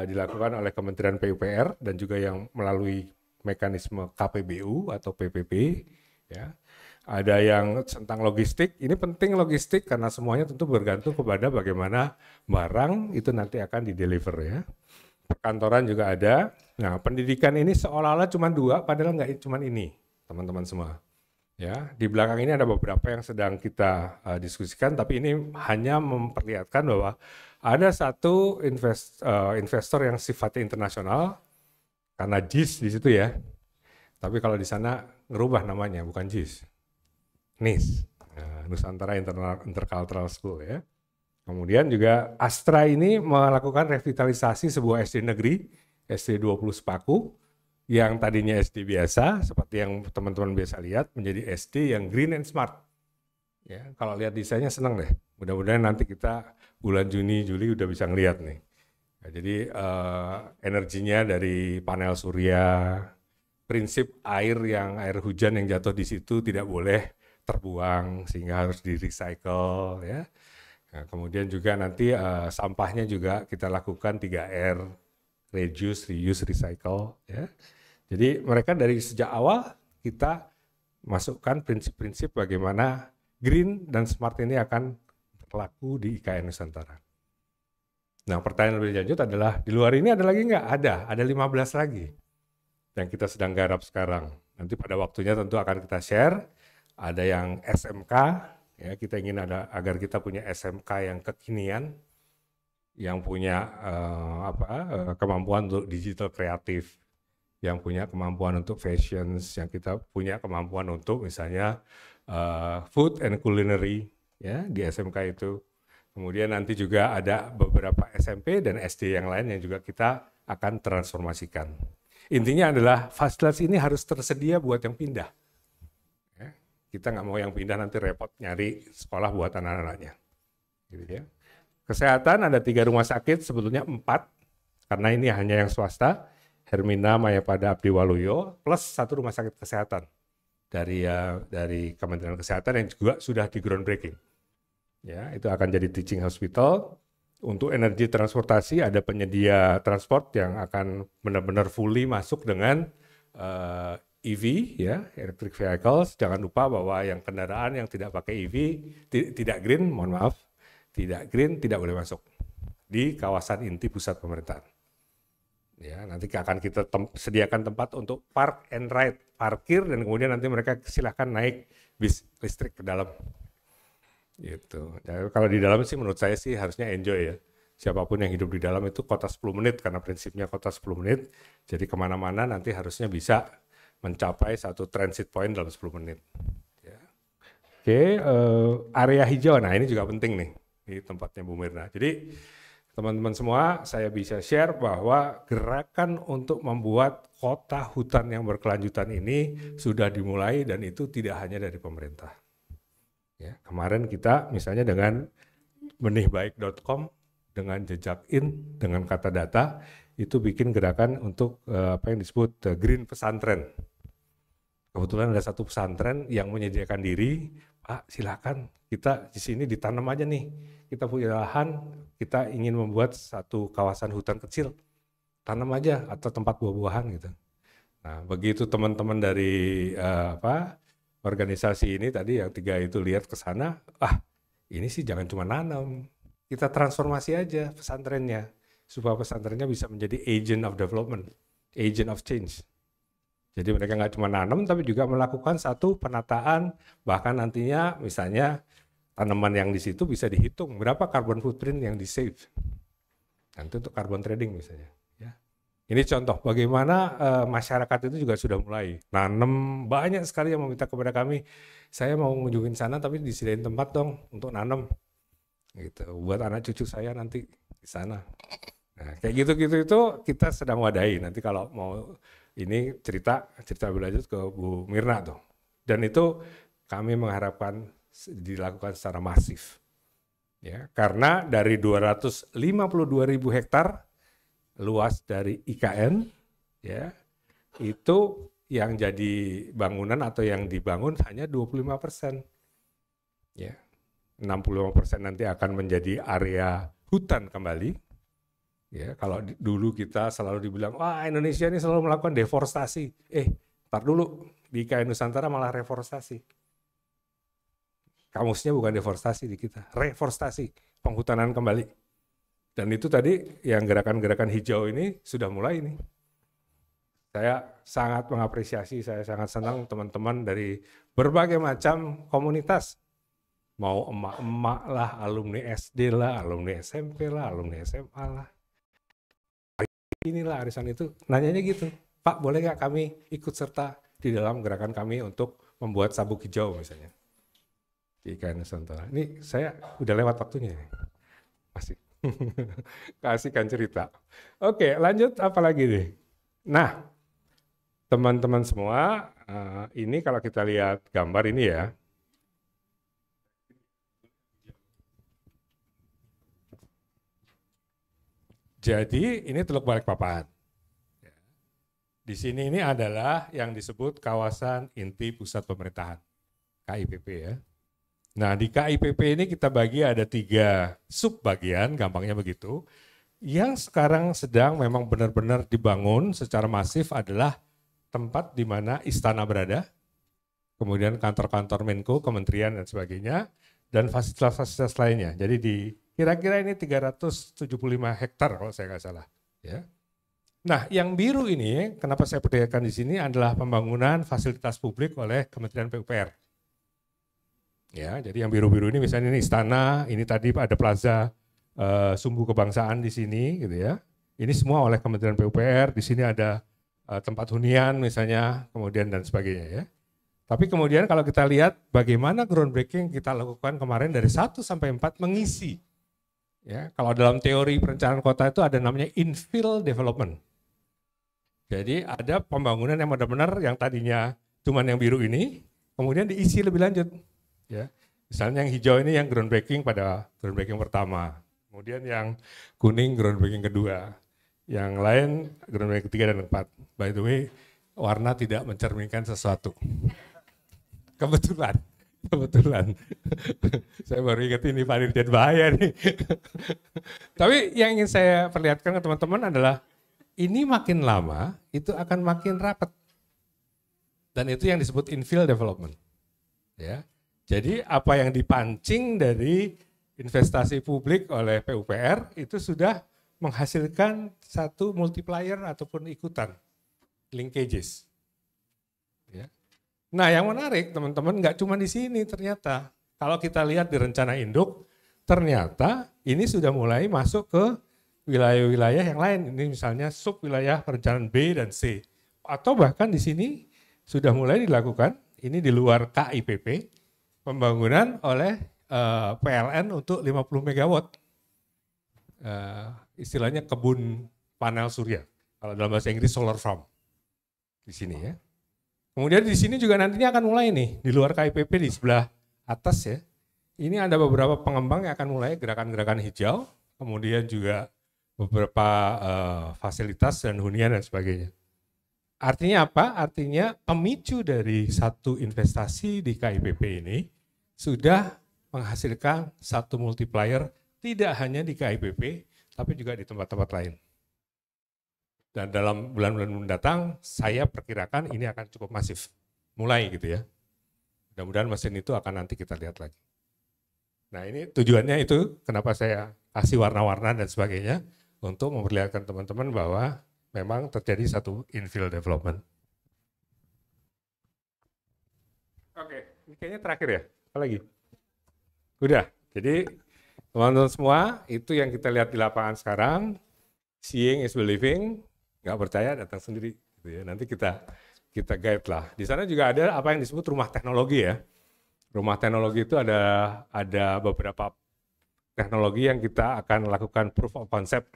dilakukan oleh Kementerian PUPR dan juga yang melalui mekanisme KPBU atau PPP. Ya. Ada yang tentang logistik, ini penting logistik karena semuanya tentu bergantung kepada bagaimana barang itu nanti akan dideliver ya. Perkantoran juga ada. Nah, pendidikan ini seolah-olah cuma 2, padahal nggak cuma ini, teman-teman semua. Ya, di belakang ini ada beberapa yang sedang kita diskusikan, tapi ini hanya memperlihatkan bahwa ada satu investor yang sifatnya internasional karena JIS di situ ya. Tapi kalau di sana ngerubah namanya, bukan JIS. NIS, Nusantara Intercultural School ya. Kemudian juga Astra ini melakukan revitalisasi sebuah SD negeri, SD 20 Sepaku, yang tadinya SD biasa, seperti yang teman-teman biasa lihat, menjadi SD yang green and smart. Ya, kalau lihat desainnya senang deh. Mudah-mudahan nanti kita bulan Juni, Juli udah bisa ngelihat nih. Nah, jadi energinya dari panel surya, prinsip air hujan yang jatuh di situ tidak boleh terbuang sehingga harus di recycle ya. Nah, kemudian juga nanti sampahnya juga kita lakukan 3R, reduce, reuse, recycle ya. Jadi mereka dari sejak awal kita masukkan prinsip-prinsip bagaimana green dan smart ini akan berlaku di IKN Nusantara. Nah, pertanyaan lebih lanjut adalah di luar ini ada lagi nggak? Ada 15 lagi yang kita sedang garap sekarang. Nanti pada waktunya tentu akan kita share. Ada yang SMK, ya kita ingin agar kita punya SMK yang kekinian, yang punya kemampuan untuk digital kreatif, yang punya kemampuan untuk fashion, yang kita punya kemampuan untuk misalnya food and culinary, ya di SMK itu. Kemudian nanti juga ada beberapa SMP dan SD yang lain yang juga kita akan transformasikan. Intinya adalah fasilitas ini harus tersedia buat yang pindah. Kita nggak mau yang pindah nanti repot nyari sekolah buat anak-anaknya. Gitu ya. Kesehatan ada 3 rumah sakit, sebetulnya 4, karena ini hanya yang swasta, Hermina, Mayapada, Abdi Waluyo, plus 1 rumah sakit kesehatan dari Kementerian Kesehatan yang juga sudah di groundbreaking. Ya, itu akan jadi teaching hospital. Untuk energi transportasi ada penyedia transport yang akan benar-benar fully masuk dengan EV ya, electric vehicles. Jangan lupa bahwa yang kendaraan yang tidak pakai EV, tidak green, mohon maaf, tidak green tidak boleh masuk di kawasan inti pusat pemerintahan. Ya, nanti akan kita sediakan tempat untuk park and ride, parkir dan kemudian nanti mereka silahkan naik bis listrik ke dalam. Gitu. Ya, kalau di dalam sih menurut saya sih harusnya enjoy ya. Siapapun yang hidup di dalam itu kota 10 menit karena prinsipnya kota 10 menit. Jadi kemana-mana nanti harusnya bisa mencapai satu transit point dalam 10 menit. Ya. Oke, area hijau, nah ini juga penting nih, di tempatnya Bu Mirna. Jadi teman-teman semua, saya bisa share bahwa gerakan untuk membuat kota hutan yang berkelanjutan ini sudah dimulai dan itu tidak hanya dari pemerintah. Ya, kemarin kita misalnya dengan benihbaik.com, dengan jejak.in, dengan kata data, itu bikin gerakan untuk apa yang disebut green pesantren. Kebetulan ada satu pesantren yang menyediakan diri, Pak silakan kita di sini ditanam aja nih, kita punya lahan, kita ingin membuat satu kawasan hutan kecil, tanam aja atau tempat buah-buahan gitu. Nah begitu teman-teman dari organisasi ini tadi yang 3 itu lihat ke sana, ini sih jangan cuma nanam, kita transformasi aja pesantrennya. Supaya pesantrennya bisa menjadi agent of development, agent of change. Jadi mereka nggak cuma nanam, tapi juga melakukan satu penataan, bahkan nantinya misalnya tanaman yang di situ bisa dihitung berapa carbon footprint yang di-save. Nanti untuk carbon trading misalnya. Ya. Ini contoh bagaimana masyarakat itu juga sudah mulai nanam, banyak sekali yang meminta kepada kami, saya mau mengunjungin sana tapi disediain tempat dong untuk nanam. Gitu, buat anak cucu saya nanti di sana. Nah, kayak gitu-gitu itu kita sedang wadahi. Nanti kalau mau ini cerita lebih lanjut ke Bu Mirna tuh. Dan itu kami mengharapkan dilakukan secara masif. Ya, karena dari 252.000 hektar luas dari IKN, ya, itu yang jadi bangunan atau yang dibangun hanya 25%. Ya, 65% nanti akan menjadi area hutan kembali. Ya, kalau dulu kita selalu dibilang, wah Indonesia ini selalu melakukan deforestasi. Ntar dulu, di IKN Nusantara malah reforestasi. Kamusnya bukan deforestasi di kita, reforestasi, penghutanan kembali. Dan itu tadi yang gerakan-gerakan hijau ini sudah mulai nih. Saya sangat mengapresiasi, saya sangat senang teman-teman dari berbagai macam komunitas. Mau emak-emak lah, alumni SD lah, alumni SMP lah, alumni SMA lah. Inilah arisan itu, nanyanya gitu, Pak boleh nggak kami ikut serta di dalam gerakan kami untuk membuat sabuk hijau misalnya. Di IKN Nusantara. Ini saya udah lewat waktunya. Masih. Kasihkan cerita. Oke, lanjut apa lagi nih? Nah, teman-teman semua, ini kalau kita lihat gambar ini ya. Jadi ini Teluk Balikpapan. Di sini ini adalah yang disebut kawasan inti pusat pemerintahan, KIPP ya. Nah di KIPP ini kita bagi ada 3 sub bagian, gampangnya begitu. Yang sekarang sedang memang benar-benar dibangun secara masif adalah tempat di mana istana berada, kemudian kantor-kantor Menko, kementerian dan sebagainya, dan fasilitas-fasilitas lainnya. Jadi di kira-kira ini 375 hektar kalau saya nggak salah. Ya. Nah yang biru ini, kenapa saya perdayakan di sini adalah pembangunan fasilitas publik oleh Kementerian PUPR. Ya, jadi yang biru-biru ini misalnya ini istana, ini tadi ada plaza Sumbu Kebangsaan di sini, gitu ya. Ini semua oleh Kementerian PUPR. Di sini ada tempat hunian misalnya, kemudian dan sebagainya ya. Tapi kemudian kalau kita lihat bagaimana groundbreaking kita lakukan kemarin dari 1 sampai 4 mengisi. Ya, kalau dalam teori perencanaan kota itu ada namanya infill development. Jadi ada pembangunan yang benar-benar yang tadinya cuma yang biru ini, kemudian diisi lebih lanjut. Ya, misalnya yang hijau ini yang groundbreaking pada groundbreaking pertama, kemudian yang kuning groundbreaking kedua, yang lain groundbreaking ketiga dan keempat. By the way, warna tidak mencerminkan sesuatu. Kebetulan. Saya baru ingat ini Pak Dirjen bahaya nih. Tapi yang ingin saya perlihatkan ke teman-teman adalah ini makin lama itu akan makin rapat. Dan itu yang disebut infill development. Ya. Jadi apa yang dipancing dari investasi publik oleh PUPR itu sudah menghasilkan satu multiplier ataupun ikutan, linkages. Ya. Nah yang menarik teman-teman nggak cuma di sini ternyata. Kalau kita lihat di rencana induk, ternyata ini sudah mulai masuk ke wilayah-wilayah yang lain. Ini misalnya sub wilayah perencanaan B dan C. Atau bahkan di sini sudah mulai dilakukan, ini di luar KIPP, pembangunan oleh PLN untuk 50 megawatt. Istilahnya kebun panel surya. Kalau dalam bahasa Inggris solar farm. Di sini ya. Kemudian di sini juga nantinya akan mulai nih, di luar KIPP di sebelah atas ya. Ini ada beberapa pengembang yang akan mulai gerakan-gerakan hijau, kemudian juga beberapa fasilitas dan hunian dan sebagainya. Artinya apa? Artinya pemicu dari satu investasi di KIPP ini sudah menghasilkan satu multiplier tidak hanya di KIPP, tapi juga di tempat-tempat lain. Dan dalam bulan-bulan mendatang, saya perkirakan ini akan cukup masif. Mulai gitu ya. Mudah-mudahan mesin itu akan nanti kita lihat lagi. Nah ini tujuannya itu, kenapa saya kasih warna-warna dan sebagainya, untuk memperlihatkan teman-teman bahwa memang terjadi satu infill development. Oke, ini kayaknya terakhir ya. Apa lagi? Udah, jadi teman-teman semua itu yang kita lihat di lapangan sekarang, seeing is believing, nggak percaya datang sendiri. Gitu ya. Nanti kita guide lah. Di sana juga ada apa yang disebut rumah teknologi ya. Rumah teknologi itu ada beberapa teknologi yang kita akan lakukan proof of concept.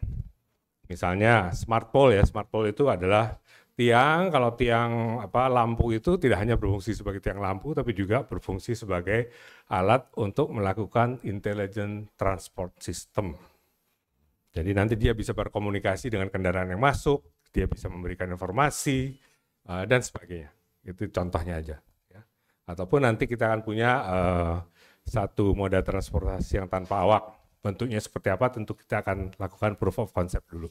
Misalnya smart pole ya, smart pole itu adalah tiang, kalau tiang lampu itu tidak hanya berfungsi sebagai tiang lampu, tapi juga berfungsi sebagai alat untuk melakukan intelligent transport system. Jadi nanti dia bisa berkomunikasi dengan kendaraan yang masuk, dia bisa memberikan informasi, dan sebagainya. Itu contohnya aja. Ya. Ataupun nanti kita akan punya satu moda transportasi yang tanpa awak. Bentuknya seperti apa tentu kita akan lakukan proof of concept dulu.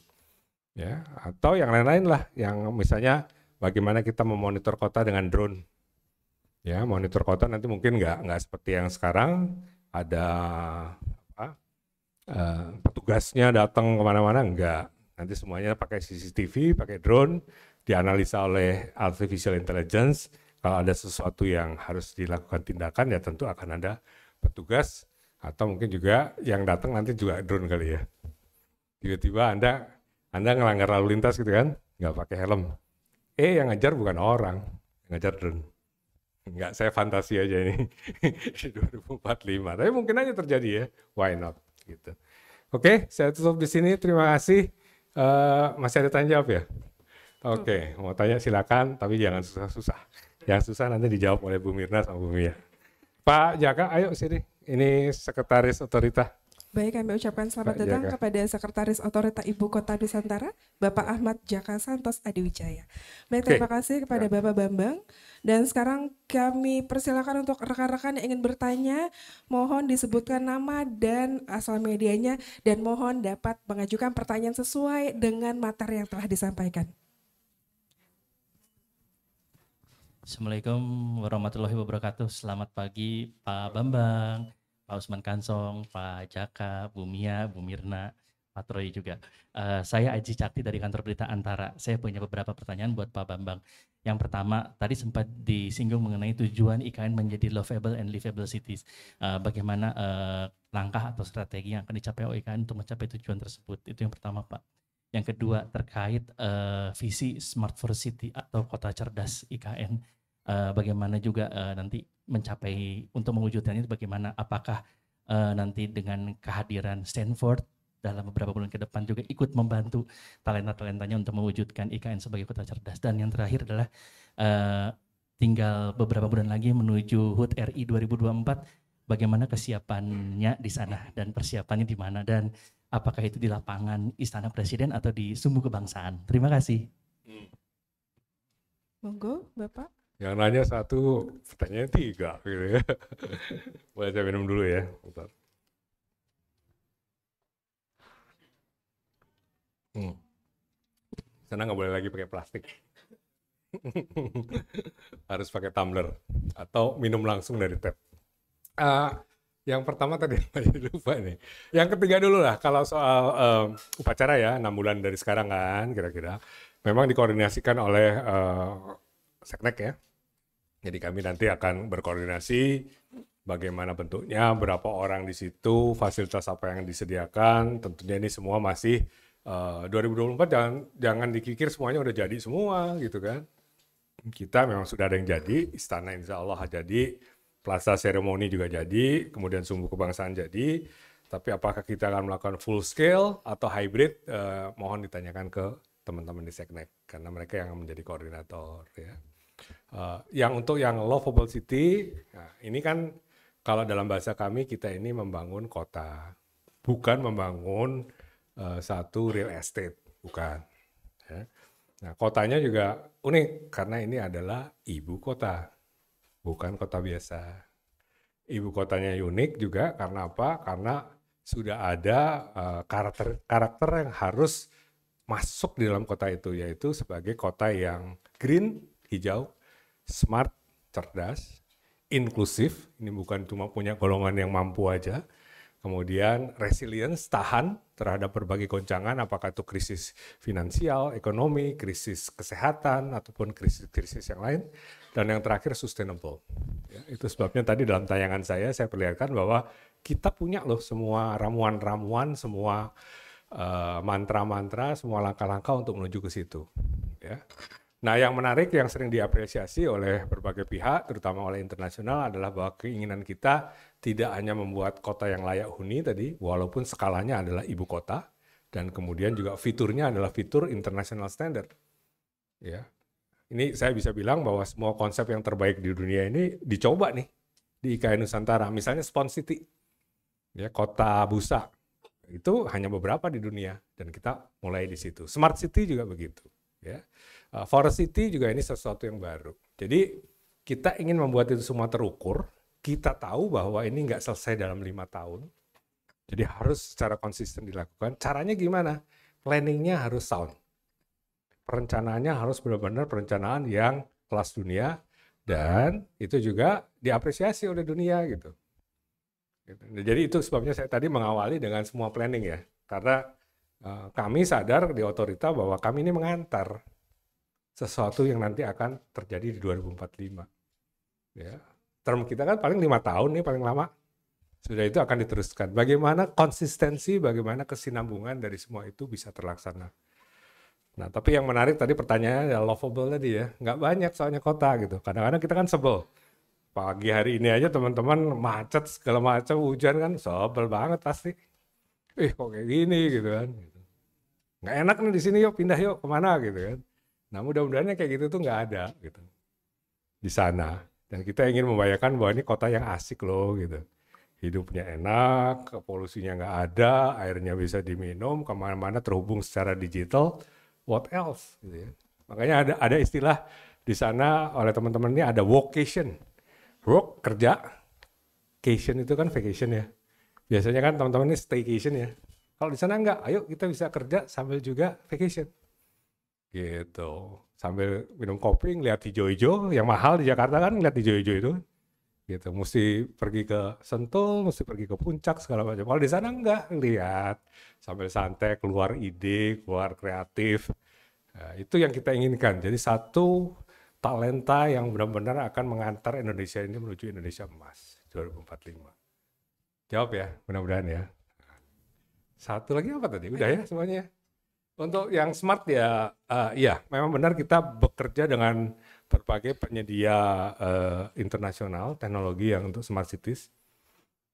Ya, atau yang lain-lain lah, yang misalnya bagaimana kita memonitor kota dengan drone. Ya, monitor kota nanti mungkin nggak seperti yang sekarang, ada petugasnya datang kemana-mana, enggak. Nanti semuanya pakai CCTV, pakai drone, dianalisa oleh artificial intelligence. Kalau ada sesuatu yang harus dilakukan tindakan, ya tentu akan ada petugas, atau mungkin juga yang datang nanti juga drone kali ya. Tiba-tiba Anda ngelanggar lalu lintas gitu kan, nggak pakai helm. Yang ngejar bukan orang, yang ngejar drone. Enggak, saya fantasi aja ini di 2045. Tapi mungkin aja terjadi ya, why not? Gitu. Oke, saya tutup di sini. Terima kasih. Masih ada tanya jawab ya? Oke, mau tanya silakan, tapi jangan susah-susah. Yang susah nanti dijawab oleh Bu Mirna sama Bu Mia. Pak Jaka, ayo sini. Ini Sekretaris Otorita.
Baik, kami ucapkan selamat
Pak
datang
Jaka.
kepada Sekretaris Otorita Ibu Kota Nusantara, Bapak Ahmad Jaka Santos Adiwijaya. Baik, terima kasih kepada Bapak Bambang. Dan sekarang kami persilakan untuk rekan-rekan yang ingin bertanya, mohon disebutkan nama dan asal medianya, dan mohon dapat mengajukan pertanyaan sesuai dengan materi yang telah disampaikan.
Assalamualaikum warahmatullahi wabarakatuh. Selamat pagi Pak Bambang, Pak Usman Kansong, Pak Jaka, Bu Mia, Bu Mirna, Pak Troy juga. Saya Aji Cakti dari kantor berita Antara. Saya punya beberapa pertanyaan buat Pak Bambang. Yang pertama, tadi sempat disinggung mengenai tujuan IKN menjadi lovable and livable cities. Bagaimana langkah atau strategi yang akan dicapai oleh IKN untuk mencapai tujuan tersebut. Itu yang pertama, Pak. Yang kedua, terkait visi Smart for City atau kota cerdas IKN. Bagaimana juga nanti mencapai untuk mewujudkan itu, bagaimana, apakah nanti dengan kehadiran Stanford dalam beberapa bulan ke depan juga ikut membantu talenta-talentanya untuk mewujudkan IKN sebagai kota cerdas. Dan yang terakhir adalah tinggal beberapa bulan lagi menuju HUT RI 2024, bagaimana kesiapannya di sana dan persiapannya di mana, dan apakah itu di lapangan Istana Presiden atau di Sumbu Kebangsaan. Terima kasih.
Monggo, Bapak.
Yang nanya satu, pertanyaan tiga gitu ya. Boleh saya minum dulu ya. Bentar. Sana nggak boleh lagi pakai plastik. Harus pakai tumbler atau minum langsung dari tap. Yang pertama tadi jadi lupa nih. Yang ketiga dulu lah, kalau soal upacara ya, 6 bulan dari sekarang kan kira-kira. Memang dikoordinasikan oleh Seknek ya. Jadi kami nanti akan berkoordinasi bagaimana bentuknya, berapa orang di situ, fasilitas apa yang disediakan. Tentunya ini semua masih 2024, jangan dikikir semuanya udah jadi semua gitu kan. Kita memang sudah ada yang jadi, istana insya Allah jadi, plaza seremoni juga jadi, kemudian Sumbu Kebangsaan jadi. Tapi apakah kita akan melakukan full scale atau hybrid, mohon ditanyakan ke teman-teman di Seknek, karena mereka yang menjadi koordinator ya. Yang untuk yang lovable city, nah ini kan kalau dalam bahasa kami kita ini membangun kota, bukan membangun satu real estate, bukan. Ya. Nah kotanya juga unik karena ini adalah ibu kota, bukan kota biasa. Ibu kotanya unik juga karena apa? Karena sudah ada karakter yang harus masuk di dalam kota itu, yaitu sebagai kota yang green, hijau, smart, cerdas, inklusif, ini bukan cuma punya golongan yang mampu aja, kemudian resilience, tahan terhadap berbagai goncangan, apakah itu krisis finansial, ekonomi, krisis kesehatan, ataupun krisis-krisis yang lain, dan yang terakhir sustainable. Ya, itu sebabnya tadi dalam tayangan saya perlihatkan bahwa kita punya loh semua ramuan-ramuan, semua mantra-mantra, semua langkah-langkah untuk menuju ke situ. Ya. Nah yang menarik yang sering diapresiasi oleh berbagai pihak, terutama oleh internasional, adalah bahwa keinginan kita tidak hanya membuat kota yang layak huni tadi, walaupun skalanya adalah ibu kota, dan kemudian juga fiturnya adalah fitur international standard. Ya, ini saya bisa bilang bahwa semua konsep yang terbaik di dunia ini dicoba nih di IKN Nusantara. Misalnya Spawn City, ya, kota busa, itu hanya beberapa di dunia dan kita mulai di situ. Smart City juga begitu. Ya, Forest City juga ini sesuatu yang baru. Jadi kita ingin membuat itu semua terukur. Kita tahu bahwa ini nggak selesai dalam 5 tahun. Jadi harus secara konsisten dilakukan. Caranya gimana? Planningnya harus sound. Perencanaannya harus benar-benar perencanaan yang kelas dunia dan itu juga diapresiasi oleh dunia gitu. Jadi itu sebabnya saya tadi mengawali dengan semua planning ya. Karena kami sadar di otorita bahwa kami ini mengantar sesuatu yang nanti akan terjadi di 2045. Ya. Term kita kan paling 5 tahun nih paling lama. Sudah itu akan diteruskan. Bagaimana konsistensi, bagaimana kesinambungan dari semua itu bisa terlaksana. Nah, tapi yang menarik tadi pertanyaannya adalah lovable tadi ya. Nggak banyak soalnya kota gitu. Kadang-kadang kita kan sebel. Pagi hari ini aja teman-teman macet segala macam, hujan kan sebel banget pasti. Kok kayak gini gitu kan. Nggak enak nih di sini, yuk pindah yuk kemana gitu kan. Nah, mudah-mudahan kayak gitu tuh nggak ada gitu di sana. Dan kita ingin membayangkan bahwa ini kota yang asik loh gitu. Hidupnya enak, polusinya nggak ada, airnya bisa diminum, kemana-mana terhubung secara digital, what else? Gitu ya. Makanya ada istilah di sana oleh teman-teman ini ada workation. Work, kerja, cation itu kan vacation ya. Biasanya kan teman-teman ini staycation ya. Kalau di sana enggak, ayo kita bisa kerja sambil juga vacation. Gitu. Sambil minum kopi, ngeliat hijau-hijau, yang mahal di Jakarta kan ngeliat hijau-hijau itu. Gitu, mesti pergi ke Sentul, mesti pergi ke puncak segala macam. Kalau di sana enggak, lihat sambil santai, keluar ide, keluar kreatif. Nah, itu yang kita inginkan. Jadi satu talenta yang benar-benar akan mengantar Indonesia ini menuju Indonesia emas 2045. Jawab ya, mudah-mudahan ya. Satu lagi apa tadi? Udah ya semuanya. Untuk yang smart ya, iya memang benar kita bekerja dengan berbagai penyedia internasional teknologi yang untuk smart cities,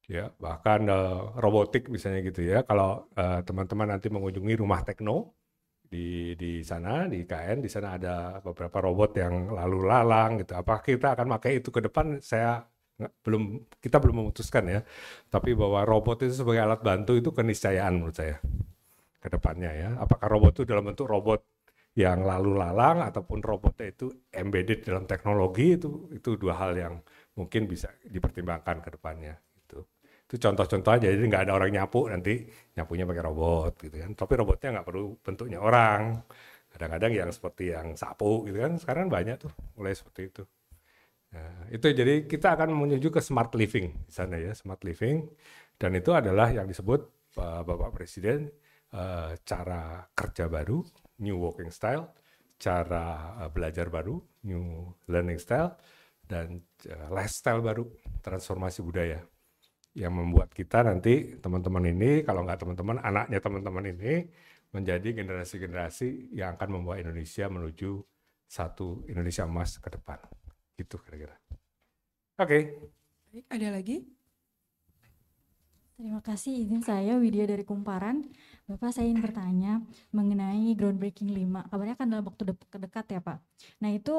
ya bahkan robotik misalnya gitu ya. Kalau teman-teman nanti mengunjungi rumah tekno di sana di IKN, di sana ada beberapa robot yang lalu lalang gitu. Apakah kita akan pakai itu ke depan? Kita belum memutuskan ya. Tapi bahwa robot itu sebagai alat bantu itu keniscayaan menurut saya ke depannya ya. Apakah robot itu dalam bentuk robot yang lalu lalang ataupun robotnya itu embedded dalam teknologi, itu dua hal yang mungkin bisa dipertimbangkan ke depannya gitu. Itu contoh-contoh aja, jadi nggak ada orang nyapu nanti nyapunya pakai robot gitu kan. Tapi robotnya nggak perlu bentuknya orang. Kadang-kadang yang seperti yang sapu gitu kan, sekarang banyak tuh mulai seperti itu. Nah, itu jadi kita akan menuju ke smart living di sana ya, smart living, dan itu adalah yang disebut Bapak Presiden cara kerja baru, new working style, cara belajar baru, new learning style, dan lifestyle baru, transformasi budaya. Yang membuat kita nanti teman-teman ini, kalau nggak teman-teman, anaknya teman-teman ini menjadi generasi-generasi yang akan membawa Indonesia menuju satu Indonesia emas ke depan. Gitu kira-kira. Oke.
Ada lagi?
Terima kasih, izin saya Widya dari Kumparan. Bapak, saya ingin bertanya mengenai groundbreaking 5. Kabarnya kan dalam waktu dekat ya Pak. Nah itu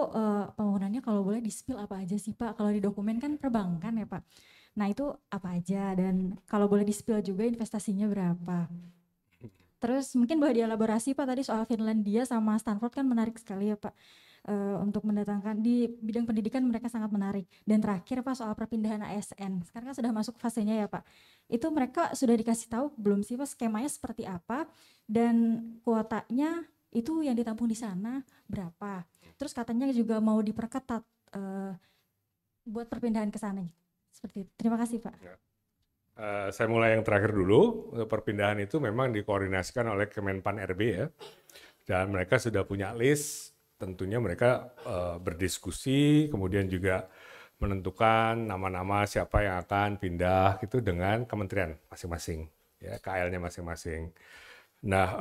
pembangunannya kalau boleh di-spill apa aja sih Pak? Kalau di dokumen kan perbankan ya Pak. Nah itu apa aja dan kalau boleh di-spill juga investasinya berapa? Terus mungkin boleh dielaborasi Pak tadi soal Finlandia sama Stanford kan menarik sekali ya Pak. Untuk mendatangkan di bidang pendidikan mereka sangat menarik. Dan terakhir Pak soal perpindahan ASN, sekarang kan sudah masuk fasenya ya Pak. Itu mereka sudah dikasih tahu belum sih Pak skemanya seperti apa dan kuotanya itu yang ditampung di sana berapa? Terus katanya juga mau diperketat buat perpindahan ke sana. Seperti itu. Terima kasih Pak.
Saya mulai yang terakhir dulu. Perpindahan itu memang dikoordinasikan oleh Kemenpan RB ya. Dan mereka sudah punya list. Tentunya mereka berdiskusi, kemudian juga menentukan nama-nama siapa yang akan pindah itu dengan kementerian masing-masing, ya KL-nya masing-masing. Nah,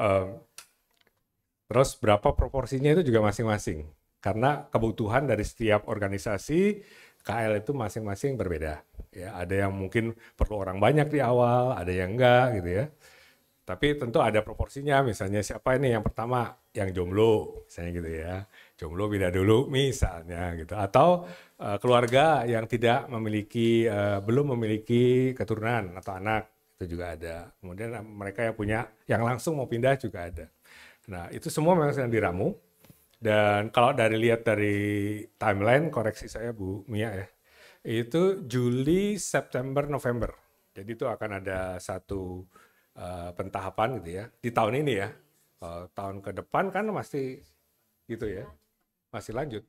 terus berapa proporsinya itu juga masing-masing, karena kebutuhan dari setiap organisasi KL itu masing-masing berbeda. Ya, ada yang mungkin perlu orang banyak di awal, ada yang enggak gitu ya. Tapi tentu ada proporsinya, misalnya siapa ini yang pertama, yang jomblo, misalnya gitu ya. Jomblo pindah dulu misalnya gitu. Atau keluarga yang tidak memiliki, belum memiliki keturunan atau anak, itu juga ada. Kemudian mereka yang punya, yang langsung mau pindah juga ada. Nah itu semua memang sedang diramu. Dan kalau lihat dari timeline, koreksi saya Bu Mia ya, itu Juli, September, November. Jadi itu akan ada satu pentahapan gitu ya di tahun ini ya. Tahun ke depan kan masih gitu ya, masih lanjut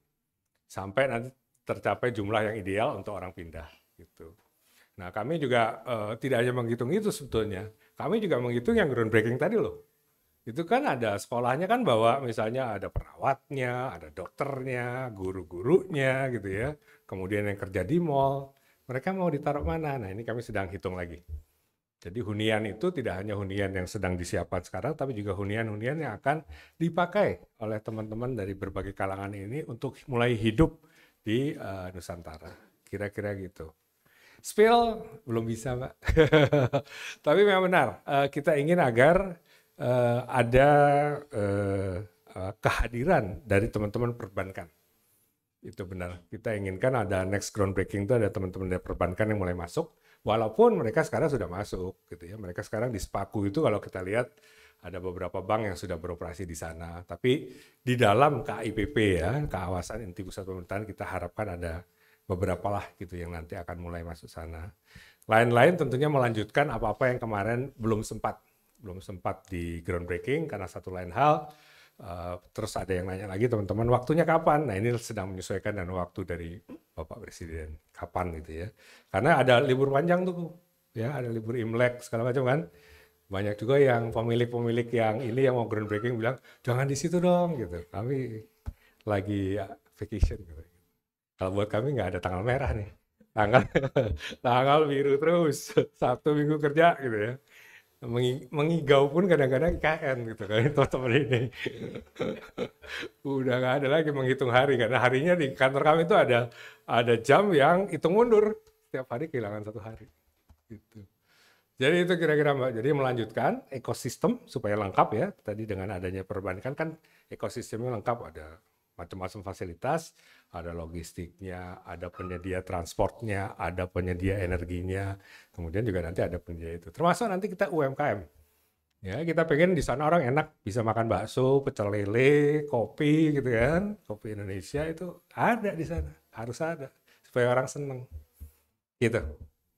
sampai nanti tercapai jumlah yang ideal untuk orang pindah gitu. Nah kami juga tidak hanya menghitung itu sebetulnya, kami juga menghitung yang groundbreaking tadi loh. Itu kan ada sekolahnya kan, bahwa misalnya ada perawatnya, ada dokternya, guru-gurunya gitu ya, kemudian yang kerja di mall, mereka mau ditaruh mana? Nah ini kami sedang hitung lagi. Jadi hunian itu tidak hanya hunian yang sedang disiapkan sekarang, tapi juga hunian-hunian yang akan dipakai oleh teman-teman dari berbagai kalangan ini untuk mulai hidup di Nusantara. Kira-kira gitu. Spill belum bisa, Pak. Tapi memang benar, kita ingin agar ada kehadiran dari teman-teman perbankan. Itu benar. Kita inginkan ada next groundbreaking itu ada teman-teman dari perbankan yang mulai masuk. Walaupun mereka sekarang sudah masuk, gitu ya. Mereka sekarang di Sepaku itu kalau kita lihat ada beberapa bank yang sudah beroperasi di sana. Tapi di dalam KIPP ya, Kawasan Inti Pusat Pemerintahan, kita harapkan ada beberapa lah gitu yang nanti akan mulai masuk sana. Lain-lain tentunya melanjutkan apa-apa yang kemarin belum sempat di groundbreaking karena satu lain hal. Terus ada yang nanya lagi teman-teman, waktunya kapan? Nah ini sedang menyesuaikan dengan waktu dari Bapak Presiden, kapan gitu ya. Karena ada libur panjang tuh, ya ada libur Imlek segala macam kan. Banyak juga yang pemilik-pemilik yang ini yang mau groundbreaking bilang, jangan di situ dong gitu. Kami lagi vacation gitu. Kalau buat kami nggak ada tanggal merah nih. Tanggal biru terus, Sabtu Minggu kerja gitu ya. Mengigau pun kadang-kadang IKN gitu kan teman-teman ini. Udah nggak ada lagi menghitung hari, karena harinya di kantor kami itu ada jam yang hitung mundur, setiap hari kehilangan 1 hari gitu. Jadi itu kira-kira Mbak, jadi melanjutkan ekosistem supaya lengkap ya, tadi dengan adanya perbankan kan ekosistemnya lengkap, ada macam-macam fasilitas, ada logistiknya, ada penyedia transportnya, ada penyedia energinya, kemudian juga nanti ada penyedia itu. Termasuk nanti kita UMKM. Ya, kita pengen di sana orang enak bisa makan bakso, pecel lele, kopi gitu kan. Kopi Indonesia itu ada di sana, harus ada supaya orang seneng. Gitu.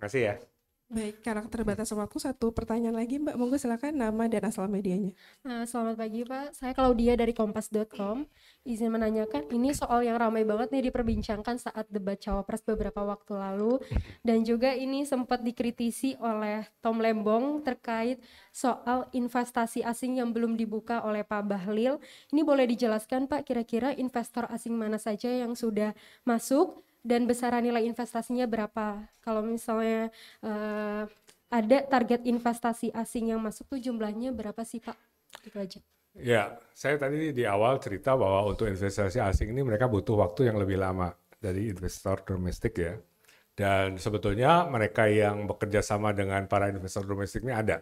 Makasih ya.
Baik, karena keterbatasan waktu, satu pertanyaan lagi Mbak, monggo silakan nama dan asal medianya.
Selamat pagi Pak, saya Claudia dari kompas.com. Izin menanyakan, ini soal yang ramai banget nih diperbincangkan saat debat Cawapres beberapa waktu lalu, dan juga ini sempat dikritisi oleh Tom Lembong terkait soal investasi asing yang belum dibuka oleh Pak Bahlil. Ini boleh dijelaskan Pak, kira-kira investor asing mana saja yang sudah masuk dan besaran nilai investasinya berapa? Kalau misalnya ada target investasi asing yang masuk tuh jumlahnya berapa sih Pak? Itu aja.
Ya, saya tadi di awal cerita bahwa untuk investasi asing ini mereka butuh waktu yang lebih lama dari investor domestik ya. Dan sebetulnya mereka yang bekerja sama dengan para investor domestik ini ada.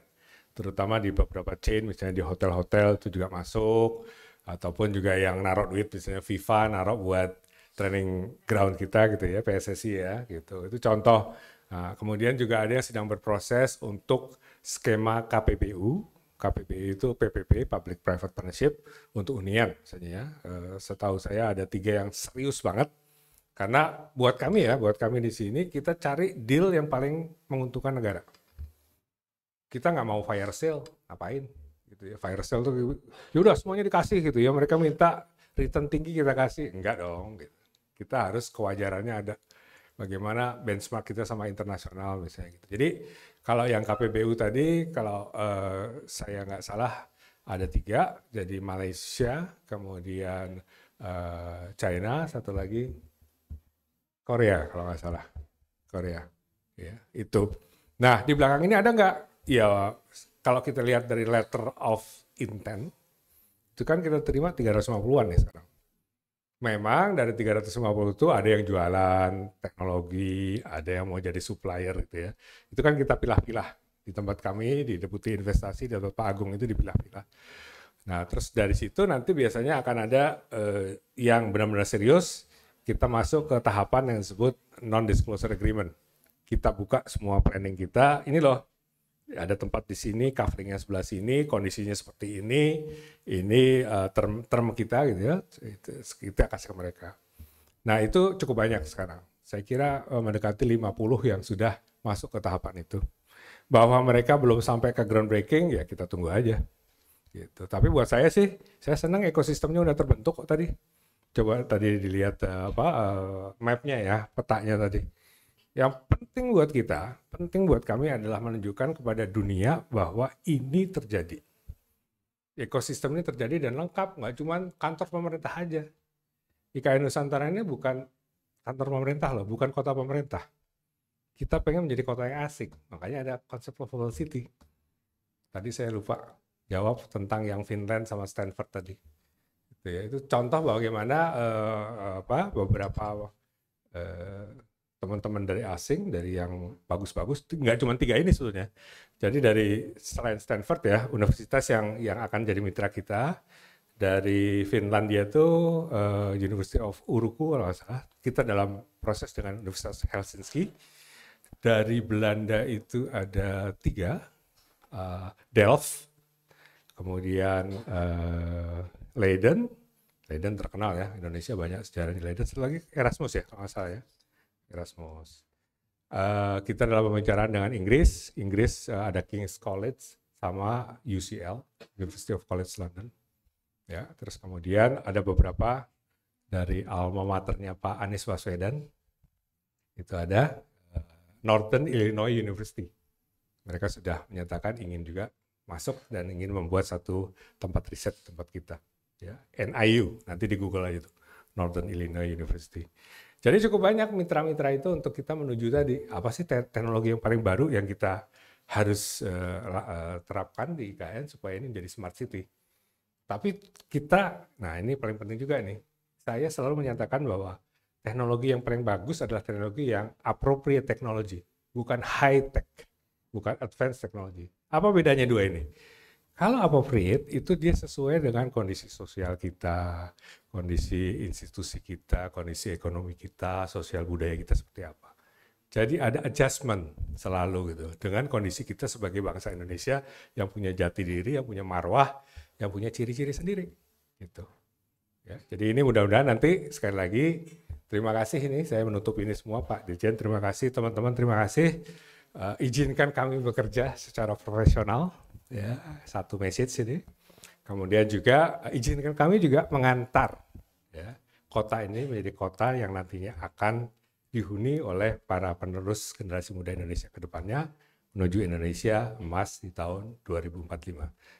Terutama di beberapa chain, misalnya di hotel-hotel itu juga masuk. Ataupun juga yang naruh duit, misalnya FIFA naruh buat training ground kita gitu ya, PSSI ya gitu. Itu contoh. Nah, kemudian juga ada yang sedang berproses untuk skema KPPU. KPPU itu PPP, Public Private Partnership, untuk hunian misalnya ya. Setahu saya ada 3 yang serius banget. Karena buat kami di sini kita cari deal yang paling menguntungkan negara. Kita nggak mau fire sale, ngapain? Gitu ya. Fire sale tuh yaudah semuanya dikasih gitu ya. Mereka minta return tinggi kita kasih, enggak dong. Gitu. Kita harus kewajarannya ada. Bagaimana benchmark kita sama internasional misalnya gitu. Jadi kalau yang KPBU tadi, kalau saya nggak salah ada 3, jadi Malaysia, kemudian China, satu lagi Korea kalau nggak salah, Korea, ya itu. Nah di belakang ini ada nggak? Ya kalau kita lihat dari letter of intent, itu kan kita terima 350-an nih sekarang. Memang dari 350 itu ada yang jualan teknologi, ada yang mau jadi supplier gitu ya. Itu kan kita pilah-pilah di tempat kami, di Deputi Investasi, di tempat Pak Agung itu dipilah-pilah. Nah, terus dari situ nanti biasanya akan ada yang benar-benar serius, kita masuk ke tahapan yang disebut non-disclosure agreement. Kita buka semua planning kita, ini loh, ada tempat di sini, coveringnya sebelah sini, kondisinya seperti ini term kita gitu ya, kita kasih ke mereka. Nah, itu cukup banyak sekarang. Saya kira mendekati 50 yang sudah masuk ke tahapan itu. Bahwa mereka belum sampai ke groundbreaking, ya kita tunggu aja. Gitu. Tapi buat saya sih, saya senang ekosistemnya udah terbentuk kok tadi. Coba tadi dilihat mapnya ya, petanya tadi. Yang penting buat kita, penting buat kami adalah menunjukkan kepada dunia bahwa ini terjadi. Ekosistem ini terjadi dan lengkap, nggak cuma kantor pemerintah aja. IKN Nusantara ini bukan kantor pemerintah loh, bukan kota pemerintah. Kita pengen menjadi kota yang asik, makanya ada konsep Lovable City. Tadi saya lupa jawab tentang yang Finland sama Stanford tadi. Itu contoh bagaimana beberapa teman-teman dari asing, dari yang bagus-bagus, nggak cuma 3 ini sebetulnya. Jadi dari selain Stanford ya, universitas yang akan jadi mitra kita, dari Finlandia itu University of Turku kalau nggak salah, kita dalam proses dengan Universitas Helsinki. Dari Belanda itu ada 3, Delft, kemudian Leiden terkenal ya, Indonesia banyak sejarah di Leiden. Satu lagi Erasmus ya, kalau nggak salah ya, Erasmus. Kita dalam pembicaraan dengan Inggris ada King's College sama UCL, University of College London. Ya, terus kemudian ada beberapa dari alma maternya Pak Anies Baswedan, itu ada Northern Illinois University. Mereka sudah menyatakan ingin juga masuk dan ingin membuat satu tempat riset tempat kita. Ya, NIU, nanti di Google aja itu, Northern Illinois University. Jadi cukup banyak mitra-mitra itu untuk kita menuju tadi, apa sih teknologi yang paling baru yang kita harus terapkan di IKN supaya ini menjadi smart city. Tapi kita, nah ini paling penting juga nih, saya selalu menyatakan bahwa teknologi yang paling bagus adalah teknologi yang appropriate technology, bukan high tech, bukan advanced technology. Apa bedanya dua ini? Kalau appropriate itu dia sesuai dengan kondisi sosial kita, kondisi institusi kita, kondisi ekonomi kita, sosial budaya kita seperti apa. Jadi ada adjustment selalu gitu dengan kondisi kita sebagai bangsa Indonesia yang punya jati diri, yang punya marwah, yang punya ciri-ciri sendiri gitu. Ya, jadi ini mudah-mudahan nanti sekali lagi terima kasih ini saya menutup ini semua Pak Dirjen, terima kasih teman-teman, terima kasih. Izinkan kami bekerja secara profesional ya, satu message ini. Kemudian juga izinkan kami juga mengantar ya, kota ini menjadi kota yang nantinya akan dihuni oleh para penerus generasi muda Indonesia ke depannya menuju Indonesia emas di tahun 2045.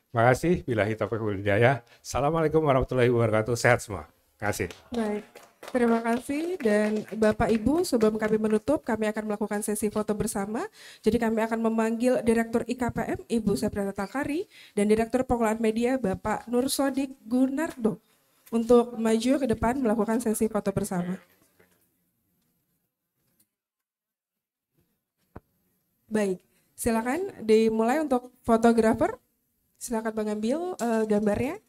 Terima kasih. Billahi taufiq wal hidayah. Assalamualaikum warahmatullahi wabarakatuh. Sehat semua. Terima kasih.
Baik, terima kasih. Dan Bapak Ibu, sebelum kami menutup, kami akan melakukan sesi foto bersama. Jadi kami akan memanggil Direktur IKPM, Ibu Sabrina Takari, dan Direktur Pengelolaan Media, Bapak Nur Sodik Gunardo, untuk maju ke depan melakukan sesi foto bersama. Baik, silakan dimulai untuk fotografer. Silakan mengambil gambarnya.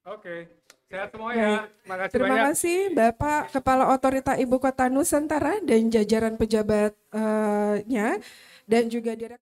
Oke, sehat semua ya.
Terima kasih Bapak Kepala Otorita Ibu Kota Nusantara dan jajaran pejabatnya dan juga Direktur